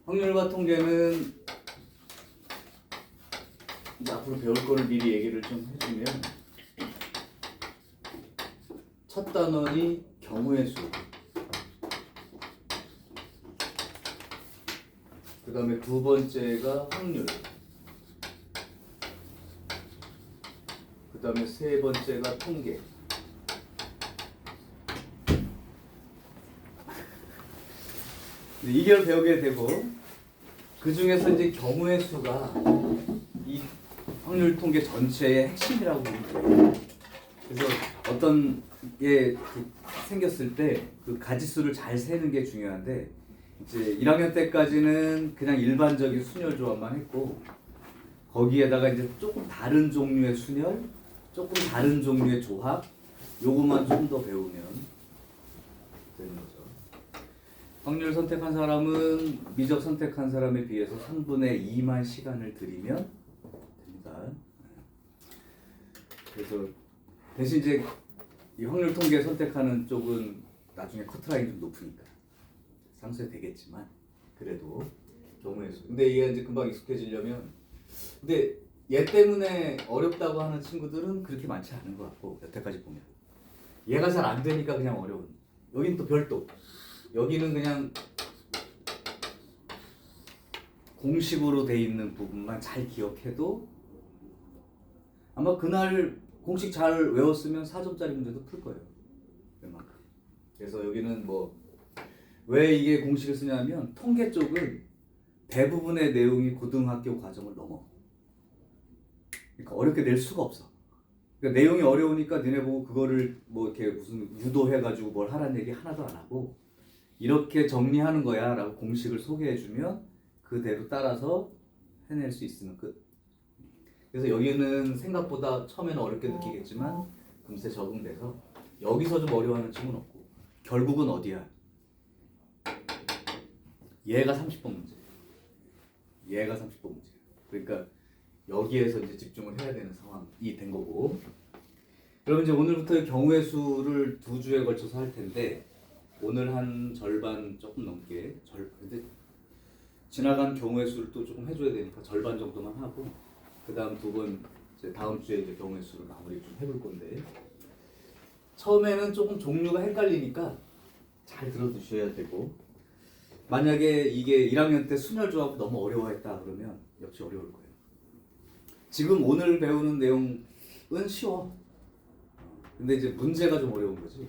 확률과 통계는 이제 앞으로 배울 거를 미리 얘기를 좀 해주면, 첫 단원이 경우의 수, 그 다음에 두 번째가 확률, 그 다음에 세 번째가 통계. 이걸 배우게 되고, 그 중에서 이제 경우의 수가 이 확률 통계 전체의 핵심이라고 보면 돼요. 그래서 어떤 게 생겼을 때 그 가지수를 잘 세는 게 중요한데, 이제 1학년 때까지는 그냥 일반적인 순열 조합만 했고, 거기에다가 이제 조금 다른 종류의 순열, 조금 다른 종류의 조합, 요것만 좀 더 배우면 되는 거죠. 확률 선택한 사람은 미적 선택한 사람에 비해서 3분의 2만 시간을 들이면 됩니다. 그래서 대신 이제 이 확률 통계 선택하는 쪽은 나중에 커트라인이 좀 높으니까 상쇄 되겠지만, 그래도 경우의 수. 근데 이게 이제 금방 익숙해지려면, 근데 얘 때문에 어렵다고 하는 친구들은 그렇게 많지 않은 것 같고, 여태까지 보면 얘가 잘 안 되니까 그냥 어려운. 여긴 또 별도. 여기는 그냥 공식으로 돼 있는 부분만 잘 기억해도 아마 그날 공식 잘 외웠으면 4점짜리 문제도 풀 거예요. 웬만큼. 그래서 여기는 뭐 왜 이게 공식을 쓰냐면, 통계 쪽은 대부분의 내용이 고등학교 과정을 넘어. 그러니까 어렵게 낼 수가 없어. 그러니까 내용이 어려우니까 니네 보고 그거를 뭐 이렇게 무슨 유도해가지고 뭘 하라는 얘기 하나도 안 하고, 이렇게 정리하는 거야 라고 공식을 소개해주면 그대로 따라서 해낼 수 있으면 끝. 그래서 여기는 생각보다 처음에는 어렵게 느끼겠지만 금세 적응돼서, 여기서 좀 어려워하는 친구는 없고, 결국은 어디야? 얘가 30번 문제. 얘가 30번 문제. 그러니까 여기에서 이제 집중을 해야 되는 상황이 된 거고. 그럼 이제 오늘부터 경우의 수를 2주에 걸쳐서 할 텐데, 오늘 한 절반 조금 넘게, 근데 지나간 경우의 수를 또 조금 해줘야 되니까 절반 정도만 하고, 그 다음 두 번 이제 다음 주에 이제 경우의 수를 마무리 좀 해볼 건데, 처음에는 조금 종류가 헷갈리니까 잘 들어두셔야 되고, 만약에 이게 1학년 때 순열 조합 너무 어려워했다 그러면 역시 어려울 거예요. 지금 오늘 배우는 내용은 쉬워. 근데 이제 문제가 좀 어려운 거지.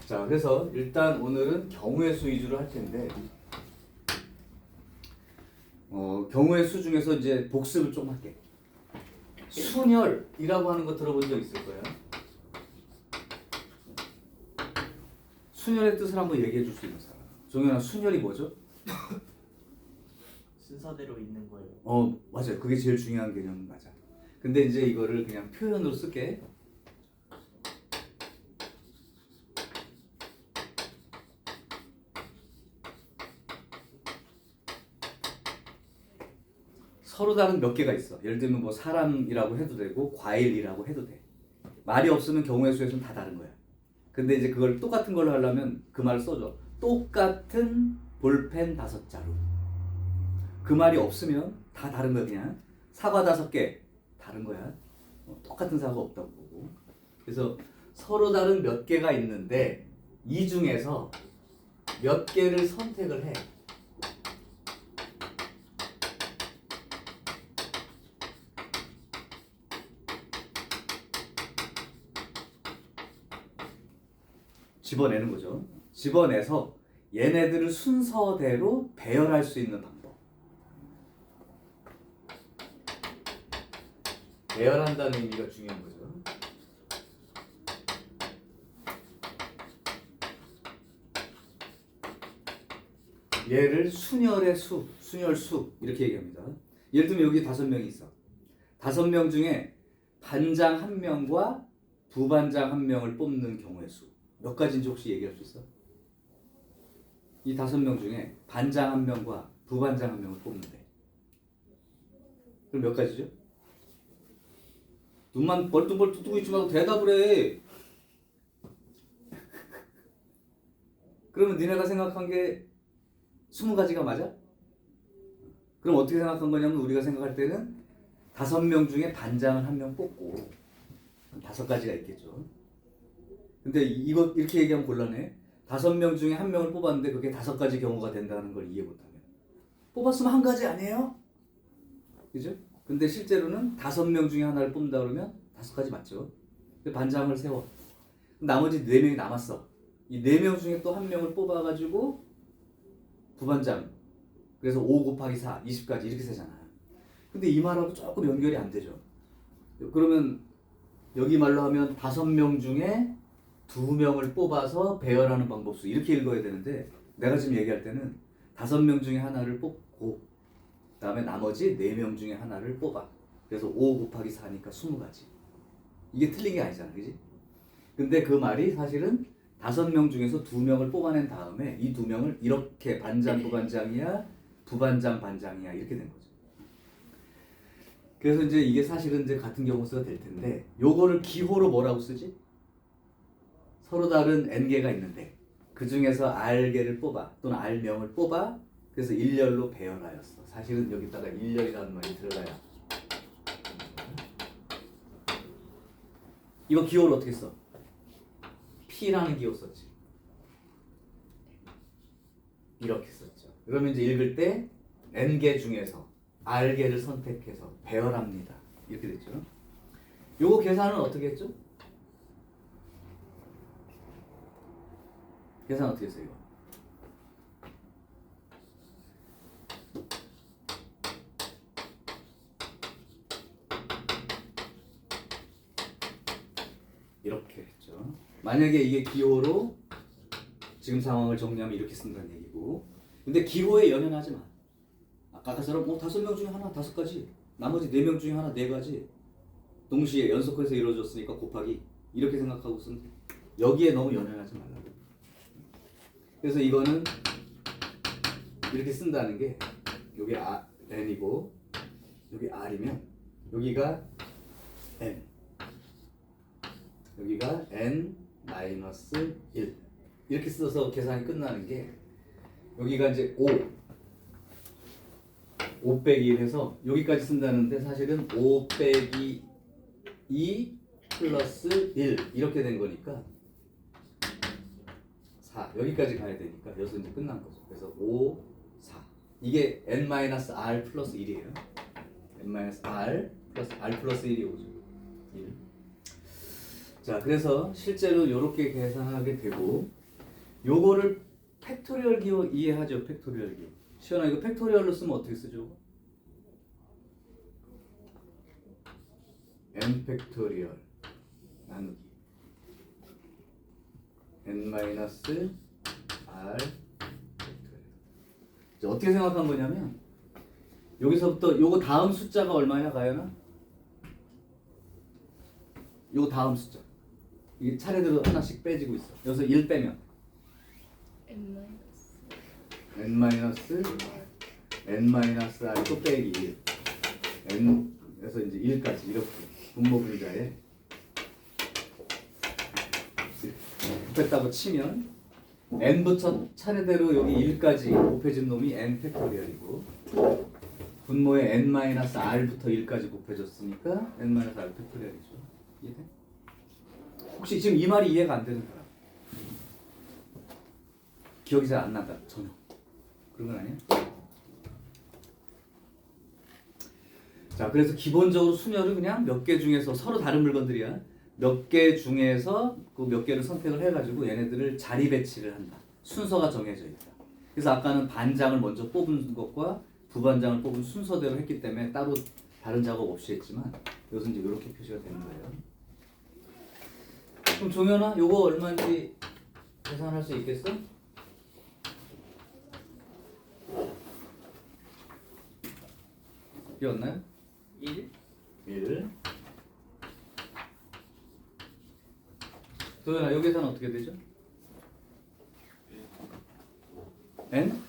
자, 그래서 일단 오늘은 경우의 수 위주로 할 텐데, 경우의 수 중에서 이제 복습을 좀 할게. 순열이라고 하는 거 들어본 적 있을 거야. 순열의 뜻을 한번 얘기해 줄 수 있는 사람. 종현아, 순열이 뭐죠? 순서대로 있는 거예요. 맞아요. 그게 제일 중요한 개념 맞아. 근데 이제 이거를 그냥 표현으로 쓸게. 서로 다른 몇 개가 있어. 예를 들면 뭐 사람이라고 해도 되고 과일이라고 해도 돼. 말이 없으면 경우의 수에서는 다 다른 거야. 근데 이제 그걸 똑같은 걸로 하려면 그 말을 써줘. 똑같은 볼펜 5자루. 그 말이 없으면 다 다른 거야. 그냥 사과 5개 다른 거야. 똑같은 사과 없다고 보고. 그래서 서로 다른 몇 개가 있는데 이 중에서 몇 개를 선택을 해. 집어내는 거죠. 집어내서 얘네들을 순서대로 배열할 수 있는 방법. 배열한다는 의미가 중요한 거죠. 얘를 순열의 수, 순열수 이렇게 얘기합니다. 예를 들면 여기 5명이 있어. 5명 중에 반장 1명과 부반장 1명을 뽑는 경우의 수. 몇 가지인지 혹시 얘기할 수 있어? 이 5명 중에 반장 1명과 부반장 1명을 뽑는데, 그럼 몇 가지죠? 눈만 벌뚱벌뚱 뜨고 있지 말고 대답을 해. 그러면 니네가 생각한 게 20가지가 맞아? 그럼 어떻게 생각한 거냐면 우리가 생각할 때는 5명 중에 반장을 1명 뽑고 5가지가 있겠죠. 근데 이거 이렇게 얘기하면 곤란해. 5명 중에 1명을 뽑았는데 그게 5가지 경우가 된다는 걸 이해 못하면 뽑았으면 1가지 아니에요? 그죠? 근데 실제로는 5명 중에 하나를 뽑는다 그러면 5가지 맞죠? 근데 반장을 세워. 나머지 4명이 남았어. 이 4명 중에 또 1명을 뽑아가지고 부반장. 그래서 5 곱하기 4, 20까지 이렇게 세잖아. 근데 이 말하고 조금 연결이 안 되죠. 그러면 여기 말로 하면 5명 중에 2명을 뽑아서 배열하는 방법수 이렇게 읽어야 되는데 내가 지금 얘기할 때는 5명 중에 하나를 뽑고 그 다음에 나머지 4명 중에 하나를 뽑아. 그래서 5 곱하기 4니까 20가지. 이게 틀린 게 아니잖아. 그지? 근데 그 말이 사실은 5명 중에서 2명을 뽑아낸 다음에 이 2명을 이렇게 반장 부반장이야 부반장 반장이야 이렇게 된 거죠. 그래서 이제 이게 사실은 이제 같은 경우수가 될 텐데 요거를 기호로 뭐라고 쓰지? 서로 다른 n개가 있는데 그 중에서 r개를 뽑아 또는 r명을 뽑아 그래서 일렬로 배열하였어. 사실은 여기다가 일렬이라는 말이 들어가야. 이거 기호를 어떻게 써? P라는 기호 썼지. 이렇게 썼죠. 그러면 이제 읽을 때 n개 중에서 r개를 선택해서 배열합니다. 이렇게 됐죠. 요거 계산은 어떻게 했죠? 계산 어떻게 했어요? 이거? 이렇게 했죠. 만약에 이게 기호로 지금 상황을 정리하면 이렇게 쓴다는 얘기고 근데 기호에 연연하지 마. 아까처럼 5명 중에 하나 5가지 나머지 4명 중에 하나 4가지 동시에 연속해서 이루어졌으니까 곱하기 이렇게 생각하고 쓴 여기에 너무 연연하지 말라고. 그래서 이거는 이렇게 쓴다는 게 여기 n이고 여기 r이면 여기가 n 여기가 n-1 이렇게 써서 계산이 끝나는 게 여기가 이제 5 빼기 1 해서 여기까지 쓴다는데 사실은 5 빼기 2 플러스 1 이렇게 된 거니까 4 여기까지 가야 되니까 여기서 이제 끝난 거죠. 그래서 5, 4 이게 n-r 플러스 1이에요. n-r 플러스 r 플러스 1이 오죠. 1. 자, 그래서 실제로 이렇게 계산하게 되고 요거를 팩토리얼 기호 이해하죠? 팩토리얼 기호. 시연아 이거 팩토리얼로 쓰면 어떻게 쓰죠? n 팩토리얼 나누기 n-r 팩토리얼. 이제 어떻게 생각한 거냐면 여기서부터 요거 다음 숫자가 얼마냐 가연아? 요거 다음 숫자 이게 차례대로 하나씩 빼지고 있어. 여기서 1 빼면 n-r 또 빼기 1 n에서 이제 1까지 이렇게 분모 분자에 곱했다고 치면 n부터 차례대로 여기 1까지 곱해진 놈이 n 팩토리얼이고 분모에 n-r부터 1까지 곱해졌으니까 n-r 팩토리얼이죠. 이해돼? 혹시 지금 이 말이 이해가 안 되는 사람? 기억이 잘 안 난다. 전혀. 그런 건 아니야? 자, 그래서 기본적으로 수녀를 그냥 몇 개 중에서 서로 다른 물건들이야. 몇 개 중에서 그 몇 개를 선택을 해가지고 얘네들을 자리 배치를 한다. 순서가 정해져 있다. 그래서 아까는 반장을 먼저 뽑은 것과 부반장을 뽑은 순서대로 했기 때문에 따로 다른 작업 없이 했지만 이것은 이제 이렇게 표시가 되는 거예요. 그럼 종현아, 요거 얼마인지 계산할 수 있겠어? 비었나요? 1 도현아, 요 계산 어떻게 되죠? n?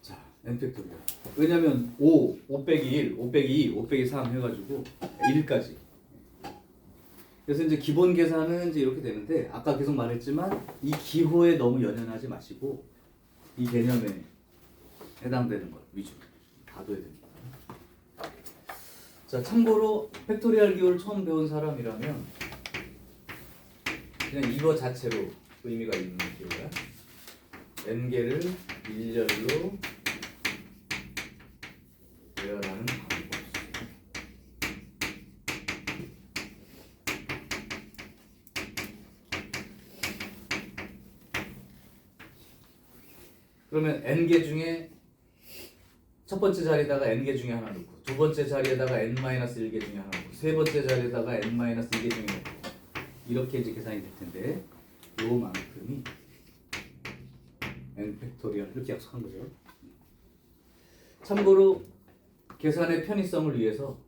자, n 팩토리얼. 왜냐면 5 빼기 1, 5 빼기 2, 5 빼기 3 해가지고 1까지 그래서 이제 기본 계산은 이제 이렇게 되는데 아까 계속 말했지만 이 기호에 너무 연연하지 마시고 이 개념에 해당되는 것 위주로 봐둬야 됩니다. 자, 참고로 팩토리얼 기호를 처음 배운 사람이라면 그냥 이거 자체로 의미가 있는 기호야. n개를 일렬로 배열하는 방법. 그러면 n개 중에 첫 번째 자리에다가 n개 중에 하나 넣고 두 번째 자리에다가 n-1개 중에 하나 넣고 세 번째 자리에다가 n-1개 중에 넣고 이렇게 이제 계산이 될 텐데 요만큼이 n 팩토리얼 이렇게 약속한 거죠. 참고로 계산의 편의성을 위해서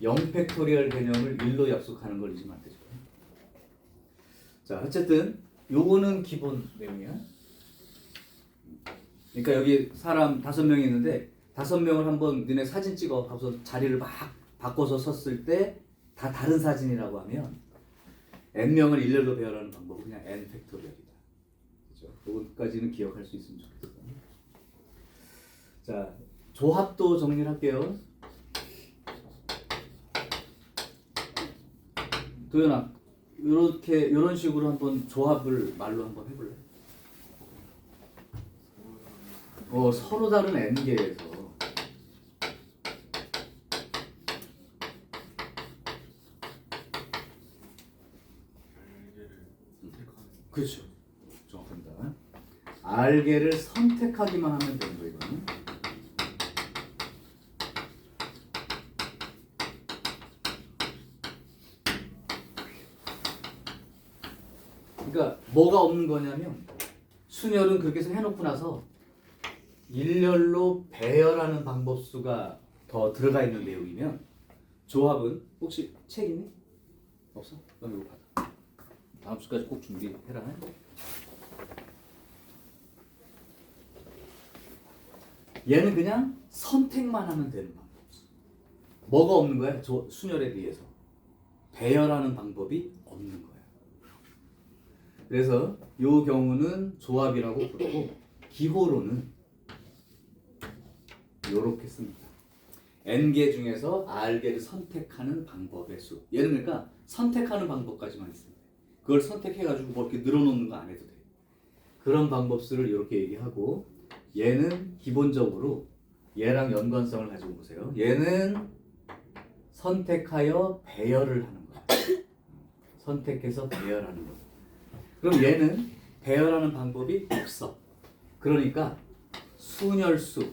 0 팩토리얼 개념을 1로 약속하는 걸 잊으면 안 되죠. 자, 어쨌든 요거는 기본 내용이야. 그러니까 여기 사람 5명이 있는데 5명을 한번 너네 사진 찍어 하고서 자리를 막 바꿔서 섰을 때 다 다른 사진이라고 하면 n명을 일렬로 배열하는 방법은 그냥 n 팩토리얼이다. 그렇죠? 그것까지는 기억할 수 있으면 좋겠어. 자, 조합도 정리를 할게요. 도연아, 이런 식으로 한번 조합을 말로 한번 해볼래? 서로 다른 n개에서 그렇죠. 정확합니다. R개를 선택하기만 하면 되는 거예요, 이거는. 그러니까 뭐가 없는 거냐면 순열은 그렇게 해서 해놓고 나서 일렬로 배열하는 방법수가 더 들어가 있는 내용이면 조합은 혹시 책 있니? 없어? 그럼 이거 받아. 다음 주까지 꼭 준비해라. 얘는 그냥 선택만 하면 되는 방법이었어. 뭐가 없는 거야? 순열에 비해서 배열하는 방법이 없는 거야. 그래서 이 경우는 조합이라고 부르고 기호로는 이렇게 씁니다. n개 중에서 r개를 선택하는 방법의 수. 얘는 그러니까 선택하는 방법까지만 있습니다. 그걸 선택해가지고 뭐 이렇게 늘어놓는 거 안 해도 돼. 그런 방법수를 이렇게 얘기하고 얘는 기본적으로 얘랑 연관성을 가지고 보세요. 얘는 선택하여 배열을 하는 거야. 선택해서 배열하는 거야. 그럼 얘는 배열하는 방법이 없어. 그러니까 순열수에서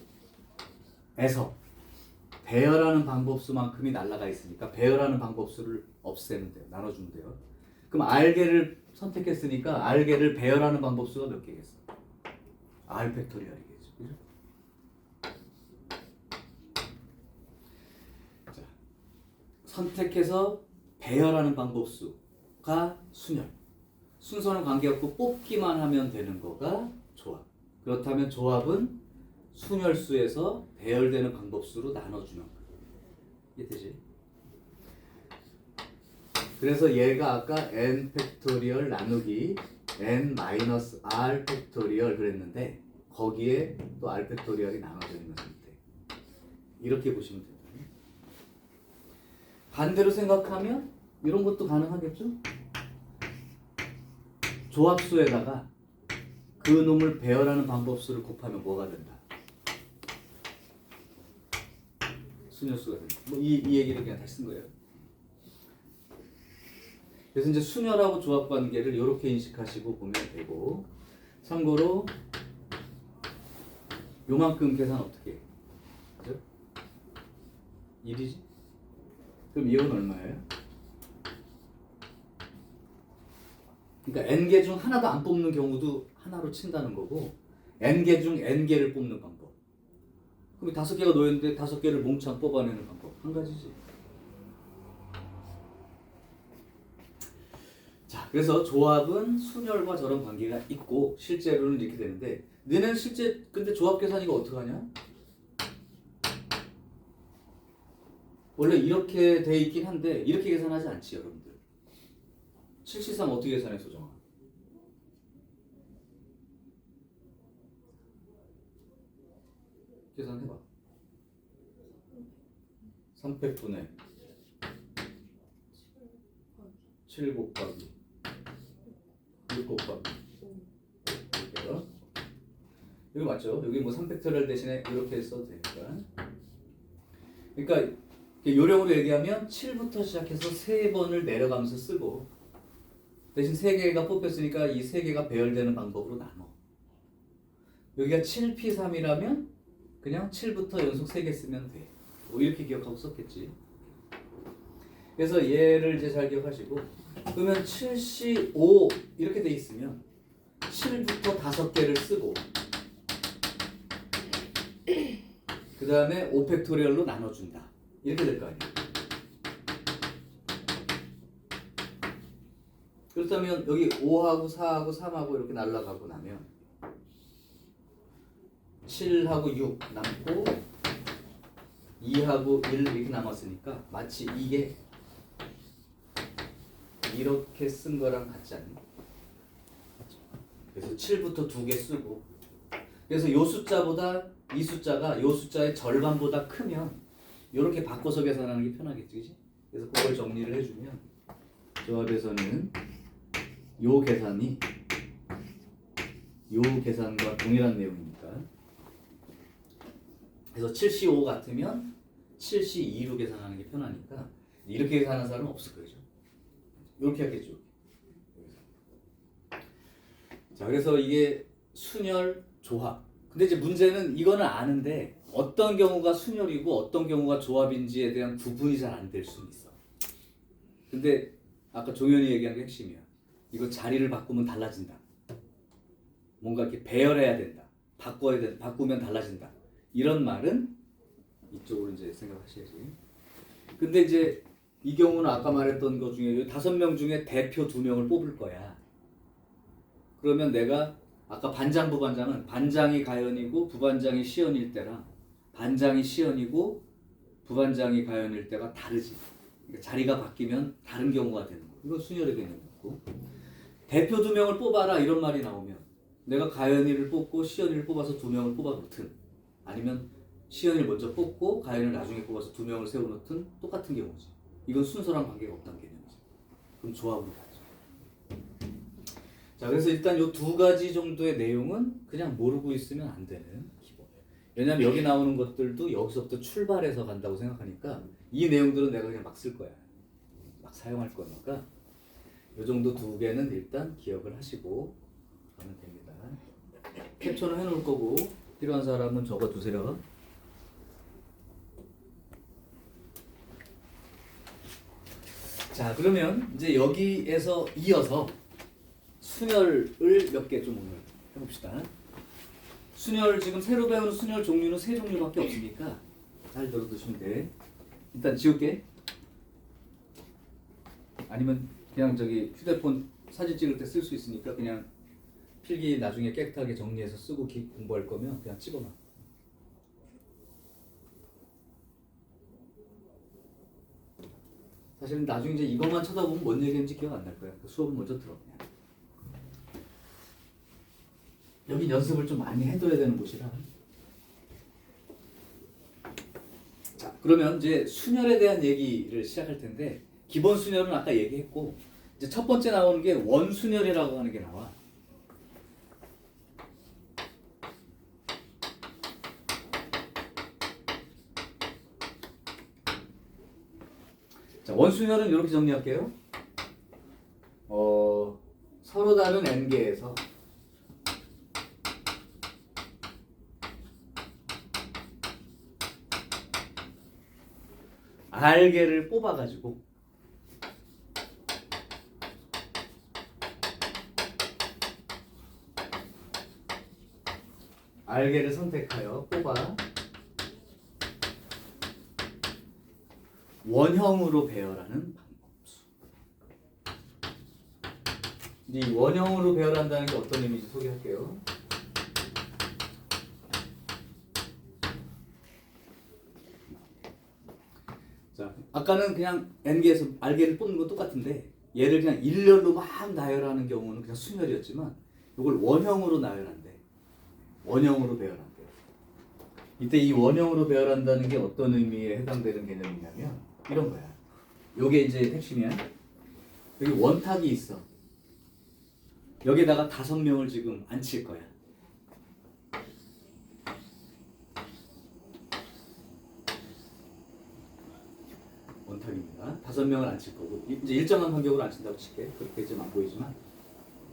배열하는 방법수만큼이 날라가 있으니까 배열하는 방법수를 없애면 돼요. 나눠주면 돼요. 그럼 R개를 선택했으니까 R개를 배열하는 방법수가 몇 개겠어? R 팩토리얼이겠죠. 그죠? 자, 선택해서 배열하는 방법수가 순열. 순서는 관계없고 뽑기만 하면 되는 거가 조합. 그렇다면 조합은 순열수에서 배열되는 방법수로 나눠주는 거야. 이해되지? 그래서 얘가 아까 n 팩토리얼 나누기 n-r 팩토리얼 그랬는데 거기에 또 r 팩토리얼이 나눠져 있는 상태. 이렇게 보시면 됩니다. 반대로 생각하면 이런 것도 가능하겠죠? 조합수에다가 그 놈을 배열하는 방법수를 곱하면 뭐가 된다? 순열수가 된다. 뭐 이 얘기를 그냥 다시 쓴 거예요. 그래서 이제 순열하고 조합 관계를 이렇게 인식하시고 보면 되고, 참고로 요만큼 계산 어떻게 해? 그죠? 1이지? 그럼 이건 얼마예요? 그러니까 n개 중 하나도 안 뽑는 경우도 하나로 친다는 거고, n개 중 n개를 뽑는 방법. 그럼 5개가 놓였는데 5개를 몽창 뽑아내는 방법 한 가지지. 자, 그래서 조합은 순열과 저런 관계가 있고 실제로는 이렇게 되는데, 너는 실제 근데 조합 계산 이거 어떻게 하냐? 원래 이렇게 돼 있긴 한데 이렇게 계산하지 않지 여러분들. 7C3 어떻게 계산해 소정아? 계산해봐. 3팩분의 7 곱하기 6 곱하기 이렇게요. 이거 맞죠? 여기 뭐 3팩토리얼 대신에 이렇게 써도 되니까. 그러니까 요령으로 얘기하면 7부터 시작해서 3번을 내려가면서 쓰고 대신 3개가 뽑혔으니까 이 3개가 배열되는 방법으로 나눠. 여기가 7P3이라면 그냥 7부터 연속 3개 쓰면 돼. 뭐 이렇게 기억하고 썼겠지. 그래서 얘를 이제 잘 기억하시고 그러면 7C5 이렇게 돼 있으면 7부터 5개를 쓰고 그 다음에 5팩토리얼로 나눠준다. 이렇게 될 거 아니에요. 그렇다면 여기 5하고 4하고 3하고 이렇게 날라가고 나면 7하고 6 남고 2하고 1 이렇게 남았으니까 마치 이게 이렇게 쓴 거랑 같지 않니? 그래서 7부터 2개 쓰고 그래서 요 숫자보다 이 숫자가 요 숫자의 절반보다 크면 이렇게 바꿔서 계산하는 게 편하겠지, 그치? 그래서 그걸 정리를 해주면 조합에서는 요 계산이 요 계산과 동일한 내용이니까 그래서 7C5 같으면 7C2로 계산하는 게 편하니까 이렇게 계산하는 사람은 없을 거죠. 이렇게 하겠죠. 자, 그래서 이게 순열 조합. 근데 이제 문제는 이거는 아는데 어떤 경우가 순열이고 어떤 경우가 조합인지에 대한 구분이 잘 안 될 수는 있어. 근데 아까 종현이 얘기한 게 핵심이야. 이거 자리를 바꾸면 달라진다. 뭔가 이렇게 배열해야 된다. 바꿔야 된다. 바꾸면 달라진다. 이런 말은 이쪽으로 이제 생각하셔야지. 근데 이제 이 경우는 아까 말했던 것 중에 5명 중에 대표 2명을 뽑을 거야. 그러면 내가 아까 반장 부반장은 반장이 가연이고 부반장이 시연일 때랑 반장이 시연이고 부반장이 가연일 때가 다르지. 그러니까 자리가 바뀌면 다른 경우가 되는 거야. 이건 순열의 개념이고 대표 2명을 뽑아라 이런 말이 나오면 내가 가연이를 뽑고 시연이를 뽑아서 2명을 뽑아놓든 아니면 시연이를 먼저 뽑고 가연을 나중에 뽑아서 2명을 세워놓든 똑같은 경우지. 이건 순서랑 관계가 없다는 개념이지. 그럼 조합으로 가죠. 자, 그래서 일단 이 2가지 정도의 내용은 그냥 모르고 있으면 안 되는 기본이에요. 왜냐면 여기 나오는 것들도 여기서부터 출발해서 간다고 생각하니까 이 내용들은 내가 그냥 막 쓸 거야. 막 사용할 거니까 이 정도 2개는 일단 기억을 하시고 가면 됩니다. 캡처는 해놓을 거고 필요한 사람은 적어두세요. 자, 그러면 이제 여기에서 이어서 순열을 몇 개 좀 오늘 해봅시다. 순열 지금 새로 배우는 순열 종류는 3종류밖에 없으니까 잘 들어두시면 돼. 일단 지울게. 아니면 그냥 저기 휴대폰 사진 찍을 때 쓸 수 있으니까 그냥 필기 나중에 깨끗하게 정리해서 쓰고 공부할 거면 그냥 찍어놔. 사실은 나중에 이제 이것만 쳐다보면 뭔 얘기인지 기억 안 날 거야. 수업은 먼저 들어. 그냥. 여긴 연습을 좀 많이 해둬야 되는 곳이라. 자, 그러면 이제 순열에 대한 얘기를 시작할 텐데 기본 순열은 아까 얘기했고 이제 첫 번째 나오는 게 원순열이라고 하는 게 나와. 자, 원순열은 이렇게 정리할게요. 서로 다른 n개에서 R개를 뽑아가지고 R개를 선택하여 뽑아 원형으로 배열하는 방법수. 이 원형으로 배열한다는 게 어떤 의미인지 소개할게요. 자, 아까는 그냥 n개에서 R개를 뽑는 건 똑같은데 얘를 그냥 일렬로 막 나열하는 경우는 그냥 순열이었지만 이걸 원형으로 나열한대. 원형으로 배열한대. 이때 이 원형으로 배열한다는 게 어떤 의미에 해당되는 개념이냐면 이런 거야. 요게 이제 핵심이야. 여기 원탁이 있어. 여기다가 5명을 지금 앉힐 거야. 원탁입니다. 5명을 앉힐 거고 이제 일정한 간격으로 앉힌다고 칠게. 그렇게 좀 안 보이지만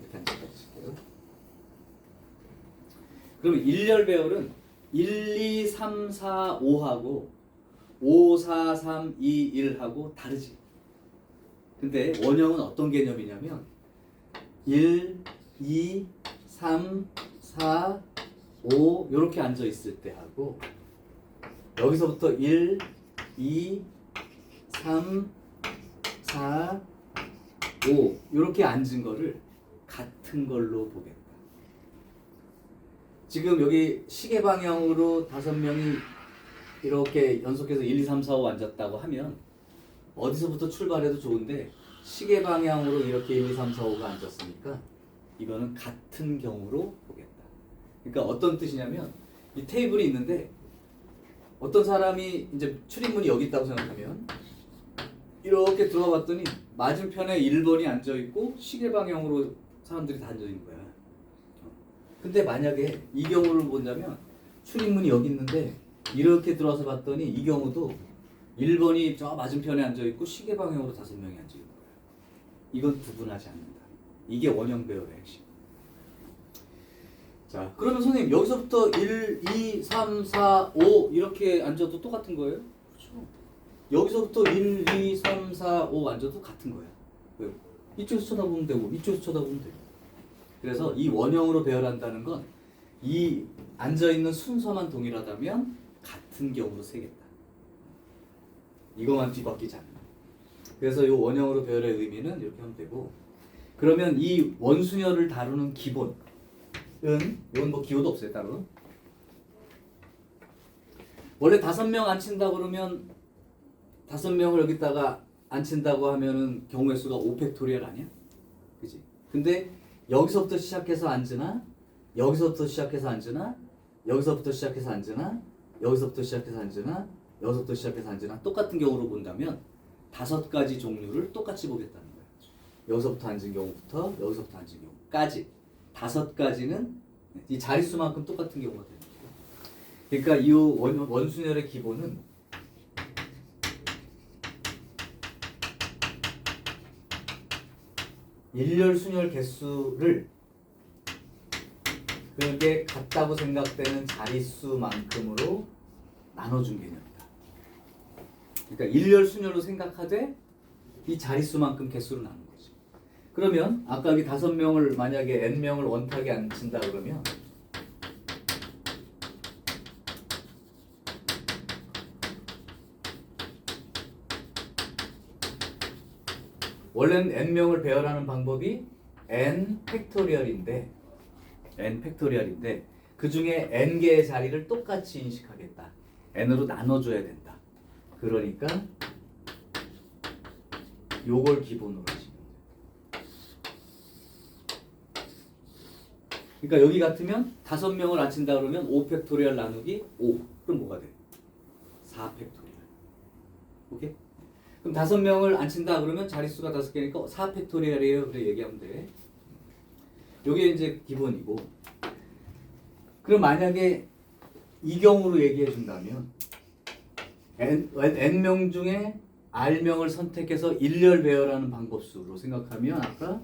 이렇게 앉힌다고 칠게요. 그러면 일렬 배열은 1, 2, 3, 4, 5하고 5, 4, 3, 2, 1하고 다르지. 근데 원형은 어떤 개념이냐면 1, 2, 3, 4, 5 이렇게 앉아 있을 때 하고 여기서부터 1, 2, 3, 4, 5 이렇게 앉은 거를 같은 걸로 보겠다. 지금 여기 시계 방향으로 5명이 이렇게 연속해서 1, 2, 3, 4, 5 앉았다고 하면 어디서부터 출발해도 좋은데 시계 방향으로 이렇게 1, 2, 3, 4, 5가 앉았으니까 이거는 같은 경우로 보겠다. 그러니까 어떤 뜻이냐면 이 테이블이 있는데 어떤 사람이 이제 출입문이 여기 있다고 생각하면 이렇게 들어가 봤더니 맞은편에 1번이 앉아있고 시계 방향으로 사람들이 다 앉아있는 거야. 근데 만약에 이 경우를 본다면 출입문이 여기 있는데 이렇게 들어와서 봤더니 이 경우도 1번이 저 맞은편에 앉아있고 시계 방향으로 5명이 앉아있는 거야. 이건 구분하지 않는다. 이게 원형 배열의 핵심. 자, 그러면 선생님 여기서부터 1, 2, 3, 4, 5 이렇게 앉아도 똑같은 거예요? 그렇죠. 여기서부터 1, 2, 3, 4, 5 앉아도 같은 거야. 왜? 이쪽에서 쳐다보면 되고 이쪽에서 쳐다보면 되고. 그래서 이 원형으로 배열한다는 건 이 앉아있는 순서만 동일하다면 같은 경우로 세겠다. 이것만 뒤바뀌지 않는. 그래서 이 원형으로 배열의 의미는 이렇게 하면 되고 그러면 이 원순열을 다루는 기본은 이건 뭐 기호도 없어요 따로. 원래 5명 앉힌다 그러면 5명을 여기다가 앉힌다고 하면은 경우의 수가 5팩토리얼 아니야? 그지? 근데 여기서부터 시작해서 앉으나 여기서부터 시작해서 앉으나 여기서부터 시작해서 앉으나 여기서부터 시작해서 앉으나 여기서부터 시작해서 앉으나 똑같은 경우로 본다면 5가지 종류를 똑같이 보겠다는 거예요. 여기서부터 앉은 경우부터 여기서부터 앉은 경우까지 5가지는 이 자릿수만큼 똑같은 경우가 되는 거예요. 그러니까 이 원순열의 기본은 일렬 순열 개수를 그게 같다고 생각되는 자릿수만큼으로 나눠준 개념이다. 그러니까 일렬 순열로 생각하되 이 자릿수만큼 개수로 나눈 거지. 그러면 아까 여기 5명을 만약에 n명을 원탁에 앉힌다 그러면 원래는 n명을 배열하는 방법이 n 팩토리얼인데 그 중에 n개의 자리를 똑같이 인식하겠다. n으로 나눠줘야 된다. 그러니까 요걸 기본으로 하시면 돼요. 그러니까 여기 같으면 5명을 앉힌다 그러면 5팩토리얼 나누기 5. 그럼 뭐가 돼? 4팩토리얼. 오케이? 그럼 5명을 앉힌다 그러면 자릿수가 5개니까 4팩토리얼이에요. 그래 얘기하면 돼. 요게 이제 기본이고. 그럼 만약에 이 경우로 얘기해 준다면 n명 중에 r명을 선택해서 일렬 배열하는 방법수로 생각하면 아까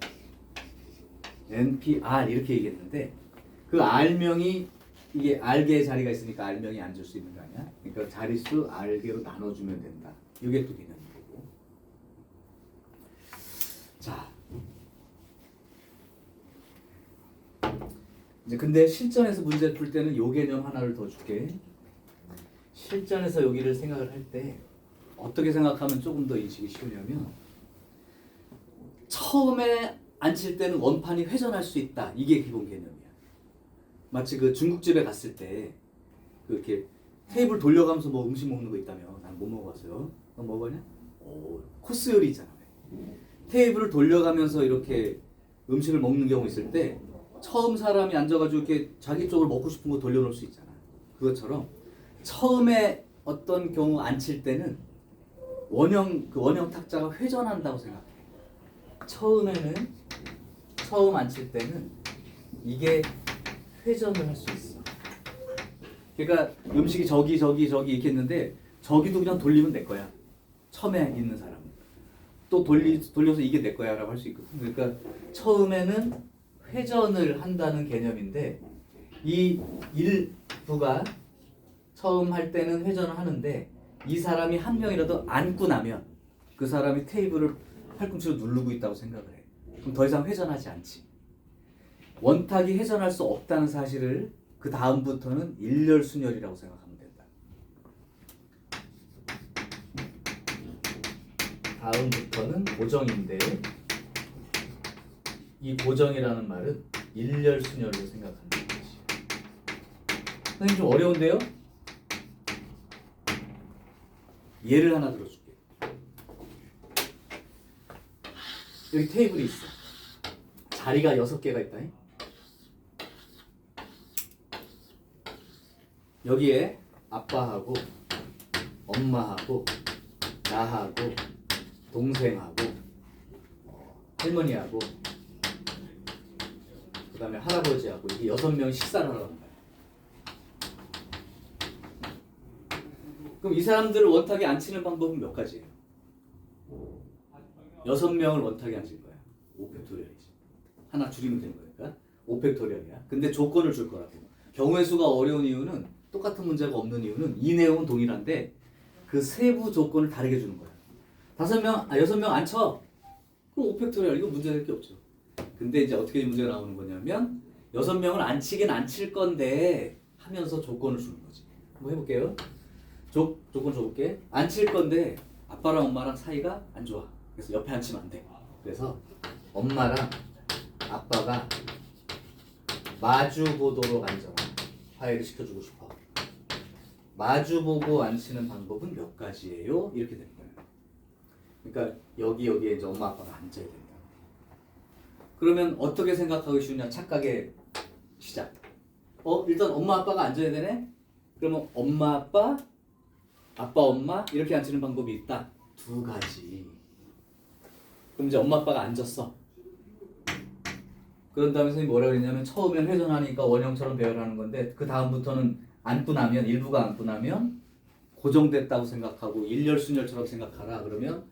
npr 이렇게 얘기했는데 그 r명이 이게 r개의 자리가 있으니까 r명이 앉을 수 있는 거 아니야? 그러니까 자릿수 r개로 나눠주면 된다. 이게 또 개념인 거고. 자, 이제 근데 실전에서 문제 풀 때는 요 개념 하나를 더 줄게. 실전에서 여기를 생각을 할 때 어떻게 생각하면 조금 더 인식이 쉬우냐면 처음에 앉힐 때는 원판이 회전할 수 있다. 이게 기본 개념이야. 마치 그 중국집에 갔을 때 그렇게 테이블 돌려가면서 뭐 음식 먹는 거 있다며. 난 못 먹어봤어요. 너 먹어봤냐? 오, 코스 요리 있잖아. 테이블을 돌려가면서 이렇게 음식을 먹는 경우 있을 때 처음 사람이 앉아가지고 이렇게 자기 쪽으로 먹고 싶은 거 돌려놓을 수 있잖아. 그것처럼 처음에 어떤 경우 앉힐 때는 원형 탁자가 회전한다고 생각해. 처음 앉힐 때는 이게 회전을 할 수 있어. 그러니까 음식이 저기 이렇게 있는데 저기도 그냥 돌리면 내 거야. 처음에 있는 사람은 또 돌려서 이게 내 거야라고 할 수 있거든. 그러니까 처음에는 회전을 한다는 개념인데 이 일부가 처음 할 때는 회전을 하는데 이 사람이 한 명이라도 앉고 나면 그 사람이 테이블을 팔꿈치로 누르고 있다고 생각을 해. 그럼 더 이상 회전하지 않지. 원탁이 회전할 수 없다는 사실을 그 다음부터는 일렬순열이라고 생각하면 된다. 다음부터는 고정인데 이 고정이라는 말은 일렬순열로 생각하는 것이에요. 선생님 좀 어려운데요? 예를 하나 들어줄게. 여기 테이블이 있어. 자리가 6개가 있다. 여기에 아빠하고 엄마하고 나하고 동생하고 할머니하고 그 다음에 할아버지하고 이렇게 6명이 식사를 하러 간 거야. 그럼 이 사람들을 원탁에 앉히는 방법은 몇 가지예요? 6명을 원탁에 앉힐 거야. 5팩토리얼이지. 하나 줄이면 되는 거니까 5팩토리얼이야. 근데 조건을 줄 거라고. 경우의 수가 어려운 이유는 똑같은 문제가 없는 이유는 이 내용은 동일한데 그 세부 조건을 다르게 주는 거야. 6명 앉혀. 그럼 5팩토리얼 이거 문제될 게 없죠. 근데 이제 어떻게 문제가 나오는 거냐면 6명을 앉히긴 앉힐 건데 하면서 조건을 주는 거지. 한번 해볼게요. 조건 줘볼게. 앉힐 건데 아빠랑 엄마랑 사이가 안 좋아. 그래서 옆에 앉히면 안 돼. 그래서 엄마랑 아빠가 마주보도록 앉아라. 화해를 시켜주고 싶어. 마주보고 앉히는 방법은 몇 가지예요? 이렇게 되는 거예요. 그러니까 여기에 이제 엄마 아빠가 앉아야 된다. 그러면 어떻게 생각하기 쉬우냐? 착각의 시작. 일단 엄마 아빠가 앉아야 되네? 그러면 엄마 아빠, 아빠 엄마 이렇게 앉히는 방법이 있다. 2가지. 그럼 이제 엄마 아빠가 앉았어. 그런 다음에 선생님이 뭐라고 했냐면 처음엔 회전하니까 원형처럼 배열하는 건데 그 다음부터는 앉고 나면 일부가 앉고 나면 고정됐다고 생각하고 일렬순열처럼 생각하라. 그러면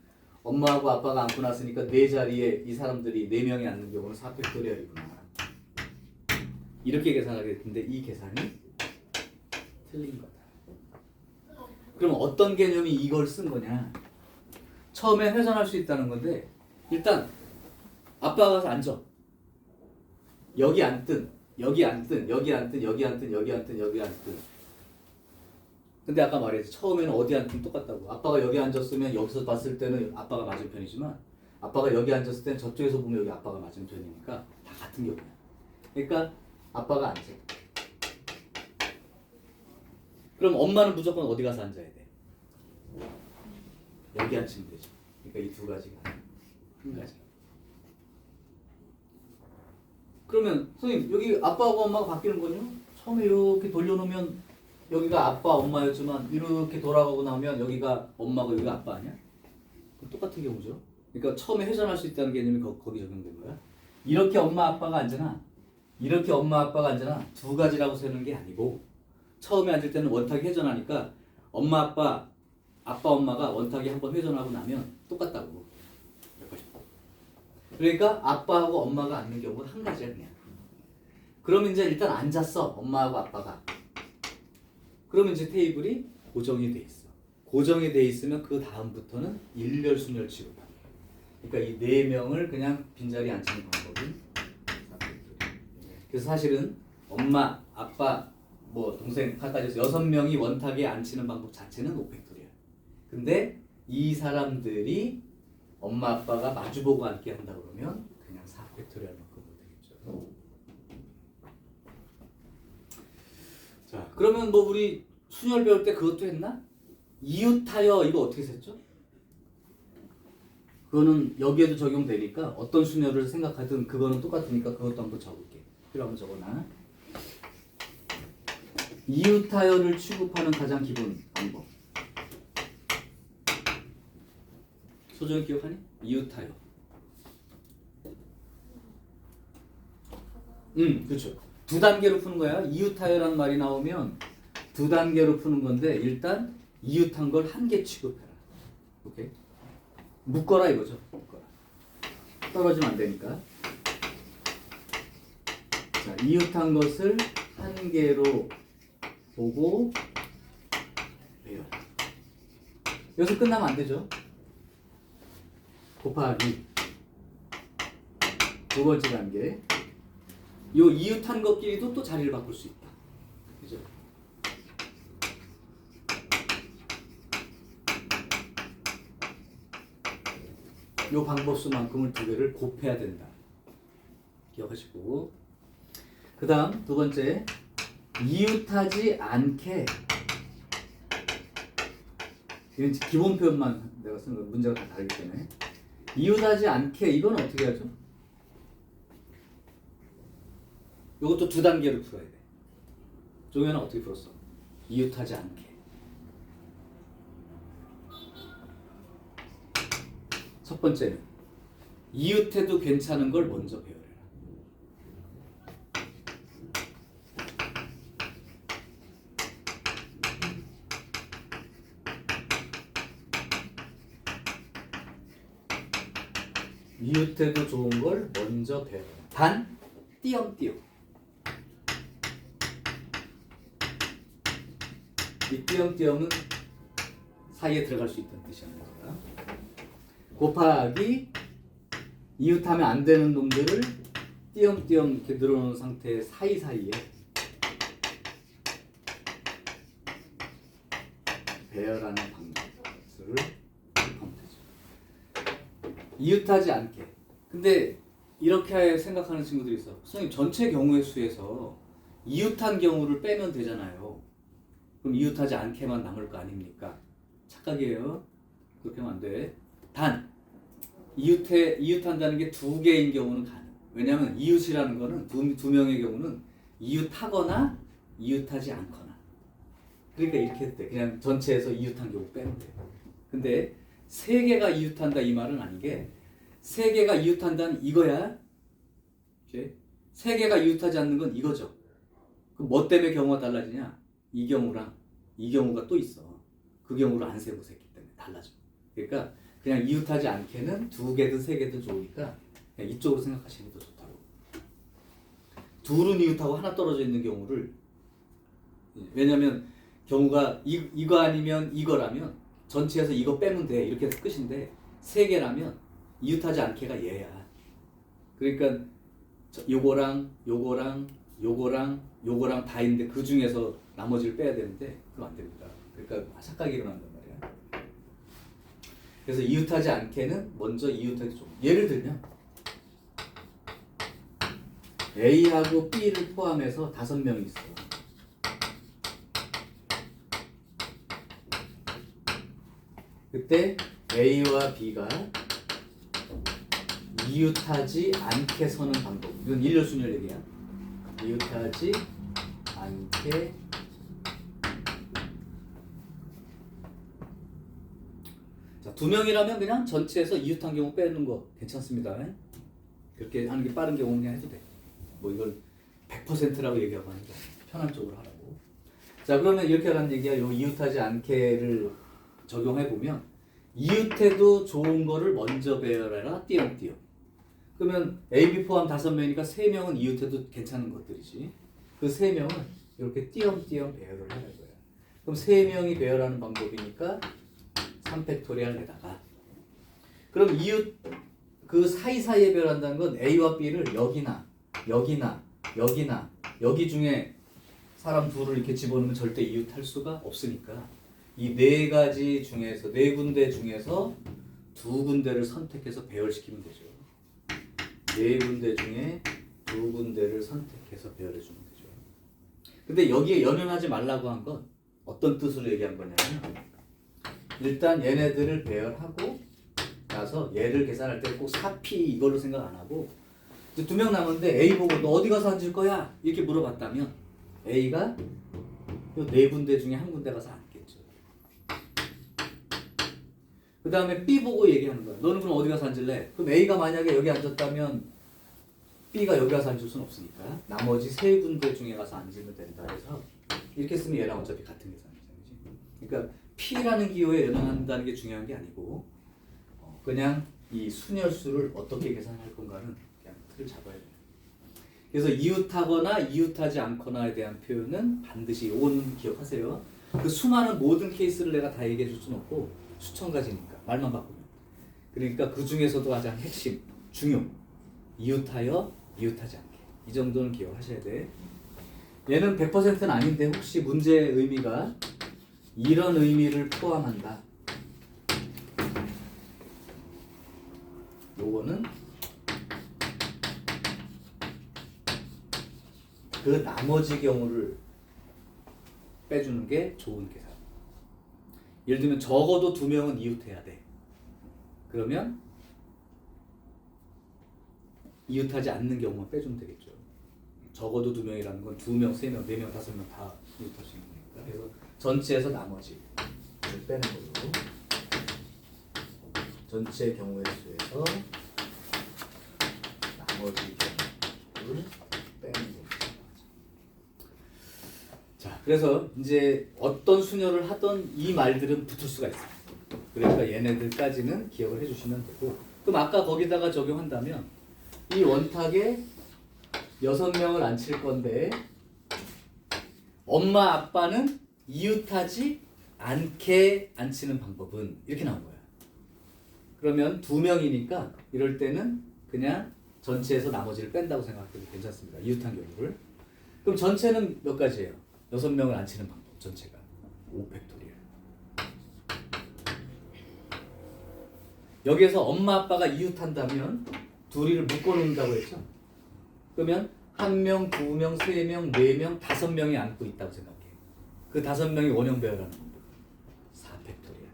엄마하고 아빠가 앉고 났으니까 내 자리에 이 사람들이 4명이 앉는 경우는 4팩토리얼이구나. 이렇게 계산하게 됐는데 이 계산이 틀린 거다. 그럼 어떤 개념이 이걸 쓴 거냐? 처음에 회전할 수 있다는 건데 일단 아빠가 가서 앉아. 여기 앉든 여기 앉든 여기 앉든 여기 앉든 여기 앉든 여기 앉든. 근데 아까 말했지 처음에는 어디 앉든 똑같다고. 아빠가 여기 앉았으면 여기서 봤을 때는 아빠가 맞은편이지만 아빠가 여기 앉았을 때는 저쪽에서 보면 여기 아빠가 맞은편이니까 다 같은 경우야. 그러니까 아빠가 앉아. 그럼 엄마는 무조건 어디 가서 앉아야 돼? 여기 앉히면 되지. 그러니까 이 2가지가 한 가지. 그러면 선생님 여기 아빠하고 엄마가 바뀌는 거죠? 처음에 이렇게 돌려놓으면 여기가 아빠 엄마였지만 이렇게 돌아가고 나면 여기가 엄마고 여기가 아빠 아니야? 똑같은 경우죠. 그러니까 처음에 회전할 수 있다는 개념이 거기 적용된 거야. 이렇게 엄마 아빠가 앉으나 이렇게 엄마 아빠가 앉으나 2가지라고 세는 게 아니고 처음에 앉을 때는 원탁이 회전하니까 엄마 아빠 엄마가 원탁이 한번 회전하고 나면 똑같다고. 그러니까 아빠하고 엄마가 앉는 경우는 한 가지야 그냥. 그러면 이제 일단 앉았어 엄마하고 아빠가. 그러면 이제 테이블이 고정이 돼 있어. 고정이 돼 있으면 그 다음부터는 일렬순열 취급하게. 그러니까 이 4명을 그냥 빈자리에 앉히는 방법이. 그래서 사실은 엄마, 아빠, 동생까지 해서 6명이 원탁에 앉히는 방법 자체는 5팩토리얼. 근데 이 사람들이 엄마 아빠가 마주보고 앉게 한다 그러면 그냥 4팩토리얼만큼 되겠죠. 자, 그러면 우리 순열 배울 때 그것도 했나? 이웃하여 이거 어떻게 썼죠? 그거는 여기에도 적용되니까 어떤 수녀를 생각하든 그거는 똑같으니까 그것도 한번 적을게. 필요하면 적어놔. 이웃타협을 취급하는 가장 기본 방법. 소정이 기억하니? 이웃타협. 그렇죠. 두 단계로 푸는 거야. 이웃타협라는 말이 나오면 두 단계로 푸는 건데 일단 이웃한 걸 한 개 취급해라. 오케이? 묶어라 이거죠. 묶어라. 떨어지면 안 되니까. 자, 이웃한 것을 한 개로 보고 배열. 여기서 끝나면 안 되죠. 곱하기 두 번째 단계. 요 이웃한 것끼리도 또 자리를 바꿀 수 있다. 그죠? 요 방법수만큼을 두 개를 곱해야 된다. 기억하시고. 그 다음 두 번째. 이웃하지 않게. 이건 기본 표현만 내가 쓴 거 문제가 다 다르기 때문에. 이웃하지 않게 이건 어떻게 하죠? 이것도 두 단계로 풀어야 돼. 종현은 어떻게 풀었어? 이웃하지 않게. 첫 번째는 이웃해도 괜찮은 걸 먼저 배워라. 이웃해도 좋은 걸 먼저 배워라. 단 띄엄띄엄. 이 띄엄띄엄은 사이에 들어갈 수 있다는 뜻이랍니다. 곱하기 이웃하면 안 되는 놈들을 띄엄띄엄 이렇게 늘어놓은 상태의 사이사이에 배열하는 방법을 하면 되죠. 이웃하지 않게. 근데 이렇게 생각하는 친구들이 있어. 선생님 전체 경우의 수에서 이웃한 경우를 빼면 되잖아요. 그럼 이웃하지 않게만 남을 거 아닙니까? 착각이에요. 그렇게 하면 안 돼. 단 이웃한다는 게 두 개인 경우는 가능. 왜냐하면 이웃이라는 거는 두 명의 경우는 이웃하거나 이웃하지 않거나. 그러니까 이렇게 해도 돼. 그냥 전체에서 이웃한 경우 빼면 돼. 근데 세 개가 이웃한다 이 말은 아닌 게 세 개가 이웃한다는 이거야. 오케이? 세 개가 이웃하지 않는 건 이거죠. 그럼 뭐 때문에 경우가 달라지냐? 이 경우랑 이 경우가 또 있어. 그 경우를 안 세고 셌기 때문에 달라져. 그러니까 그냥 이웃하지 않게는 두 개든 세 개든 좋으니까 그냥 이쪽으로 생각하시는 게 더 좋다고. 둘은 이웃하고 하나 떨어져 있는 경우를, 왜냐면 경우가 이거 아니면 이거라면 전체에서 이거 빼면 돼 이렇게 해서 끝인데 세 개라면 이웃하지 않게가 얘야. 그러니까 요거랑 요거랑 요거랑 요거랑 다 있는데 그 중에서 나머지를 빼야 되는데 그럼 안 됩니다. 그러니까 착각이 일어난단 말이야. 그래서 이웃하지 않게는 먼저 이웃하기 좀. 예를 들면 A하고 B를 포함해서 5명이 있어. 그때 A와 B가 이웃하지 않게 서는 방법. 이건 일렬순열 얘기야. 이웃하지 않게 자, 2명이라면 그냥 전체에서 이웃한 경우 빼는 거 괜찮습니다. 그렇게 하는 게 빠른 경우는 그냥 해도 돼. 뭐 이걸 100%라고 얘기하고 하는 게 편한 쪽으로 하라고. 자, 그러면 이렇게 하라는 얘기야. 요 이웃하지 않게를 적용해 보면 이웃해도 좋은 거를 먼저 배열해라. 띄엄띄엄. 그러면 A, B 포함 5명이니까 3명은 이웃해도 괜찮은 것들이지. 그 3명은 이렇게 띄엄띄엄 배열을 해야 거야. 그럼 3명이 배열하는 방법이니까 3팩토리얼에다가 그럼 이웃 그 사이사이에 배열한다는 건 A와 B를 여기나 여기나 여기나 여기 중에 사람 둘을 이렇게 집어넣으면 절대 이웃할 수가 없으니까 이 네 가지 중에서 네 군데 중에서 두 군데를 선택해서 배열시키면 되죠. 네 군데 중에 두 군데를 선택해서 배열해 주면 되죠. 근데 여기에 연연하지 말라고 한 건 어떤 뜻으로 얘기한 거냐면 일단 얘네들을 배열하고 나서 얘를 계산할 때 꼭 4P 이걸로 생각 안 하고 이제 2명 남았는데 A 보고 너 어디 가서 앉을 거야? 이렇게 물어봤다면 A가 이 4군데 중에 한 군데 가서 앉겠죠. 그 다음에 B 보고 얘기하는 거야. 너는 그럼 어디 가서 앉을래? 그럼 A가 만약에 여기 앉았다면 B가 여기 가서 앉을 수는 없으니까 나머지 3군데 중에 가서 앉으면 된다 해서 이렇게 쓰면 얘랑 어차피 같은 계산이죠. 그러니까 P라는 기호에 연연한다는 게 중요한 게 아니고 그냥 이 순열수를 어떻게 계산할 건가는 그냥 틀을 잡아야 돼요. 그래서 이웃하거나 이웃하지 않거나에 대한 표현은 반드시 이건 기억하세요. 그 수많은 모든 케이스를 내가 다 얘기해 줄 수는 없고 수천 가지니까 말만 바꾸면. 그러니까 그 중에서도 가장 핵심, 중요. 이웃하여 이웃하지 않게. 이 정도는 기억하셔야 돼. 얘는 100%는 아닌데 혹시 문제의 의미가 이런 의미를 포함한다. 요거는 그 나머지 경우를 빼주는 게 좋은 계산. 예를 들면 적어도 2명은 이웃해야 돼. 그러면 이웃하지 않는 경우만 빼주면 되겠죠. 적어도 2명이라는 건 2명, 3명, 4명, 5명 다 이웃할 수 있는 거니까. 그래서 전체에서 나머지를 빼는 걸로. 전체 경우의 수에서 나머지 경우를 빼는 걸로. 자, 그래서 이제 어떤 수녀를 하던 이 말들은 붙을 수가 있어요. 그러니까 얘네들까지는 기억을 해주시면 되고, 그럼 아까 거기다가 적용한다면 이 원탁에 6명을 앉힐 건데 엄마 아빠는 이웃하지 않게 앉히는 방법은 이렇게 나온 거야. 그러면 2명이니까 이럴 때는 그냥 전체에서 나머지를 뺀다고 생각해도 괜찮습니다. 이웃한 경우를. 그럼 전체는 몇 가지예요? 6명을 앉히는 방법 전체가 5팩토리얼. 여기에서 엄마 아빠가 이웃한다면 둘이를 묶어놓는다고 했죠. 그러면 1명, 2명, 3명, 4명, 5명이 앉고 있다고 생각해. 그 5명이 원형 배열하는 방법 4팩토리얼.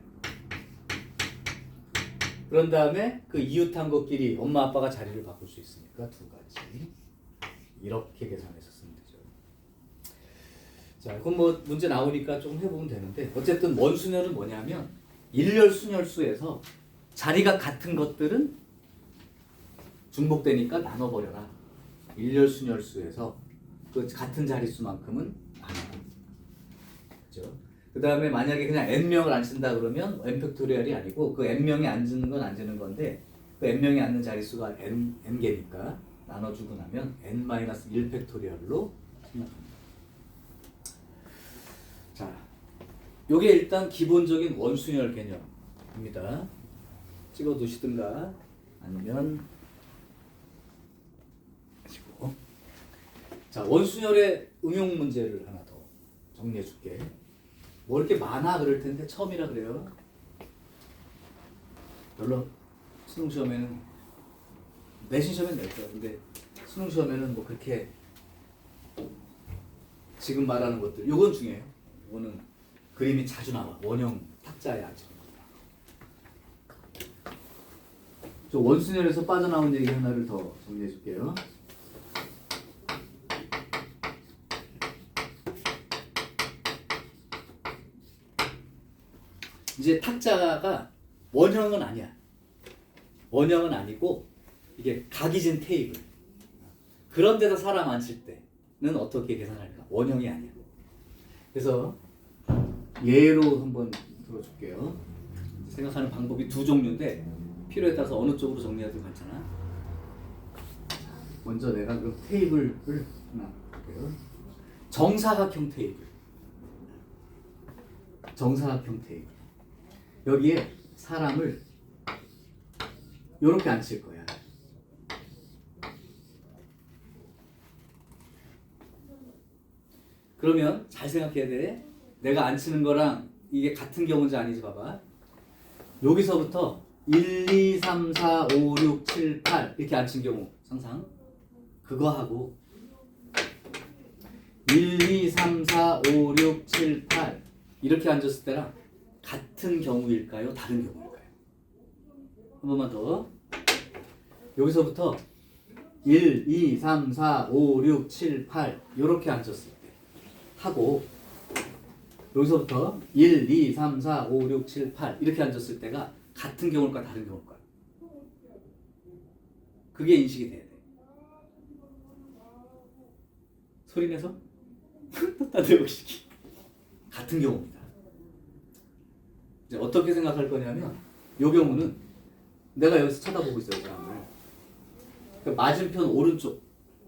그런 다음에 그 이웃한 것끼리 엄마 아빠가 자리를 바꿀 수 있으니까 2가지. 이렇게 계산해서 쓰면 되죠. 자, 그럼 뭐 문제 나오니까 조금 해보면 되는데 어쨌든 원순열은 뭐냐면 일렬 순열수에서 자리가 같은 것들은 중복되니까 나눠버려라. 일렬 순열수에서 그 같은 자릿수만큼은 나눠. 그죠? 그 다음에 만약에 그냥 n명을 앉힌다 그러면 n팩토리얼이 아니고 그 n명이 앉는 건 앉는 건데 그 n명이 앉는 자릿수가 n개니까 나눠주고 나면 n-1팩토리얼로 생각합니다. 자, 요게 일단 기본적인 원순열 개념입니다. 찍어 두시든가 아니면 하시고. 자, 원순열의 응용 문제를 하나 더 정리해 줄게. 뭐 이렇게 많아 그럴 텐데 처음이라 그래요. 별로 수능 시험에는 내신 시험에는 낼 거야. 근데 수능 시험에는 뭐 그렇게 지금 말하는 것들 요건 중요해요. 이거는 그림이 자주 나와. 원형 탁자에 앉히는 거. 저 원순열에서 빠져나온 얘기 하나를 더 정리해 줄게요. 이제 탁자가 원형은 아니야. 원형은 아니고 이게 각이진 테이블. 그런 데서 사람 앉힐 때는 어떻게 계산할까? 원형이 아니야. 그래서 예로 한번 들어줄게요. 생각하는 방법이 2종류인데 필요에 따라서 어느 쪽으로 정리해도 괜찮아. 먼저 내가 그럼 테이블을 하나 볼게요. 정사각형 테이블. 정사각형 테이블. 여기에 사람을 이렇게 앉힐 거야. 그러면 잘 생각해야 돼. 내가 앉히는 거랑 이게 같은 경우인지 아닌지 봐봐. 여기서부터 1, 2, 3, 4, 5, 6, 7, 8 이렇게 앉힌 경우 상상. 그거 하고 1, 2, 3, 4, 5, 6, 7, 8 이렇게 앉았을 때랑 같은 경우일까요? 다른 경우일까요? 한 번만 더. 여기서부터 1, 2, 3, 4, 5, 6, 7, 8 이렇게 앉았을 때 하고 여기서부터 1, 2, 3, 4, 5, 6, 7, 8 이렇게 앉았을 때가 같은 경우일까 다른 경우일까? 그게 인식이 돼야 돼. 소리 내서 또 따뜻해보시기. 같은 경우입니다. 이제 어떻게 생각할 거냐면 이 경우는 내가 여기서 쳐다보고 있어요, 사람을. 그러니까 맞은편 오른쪽에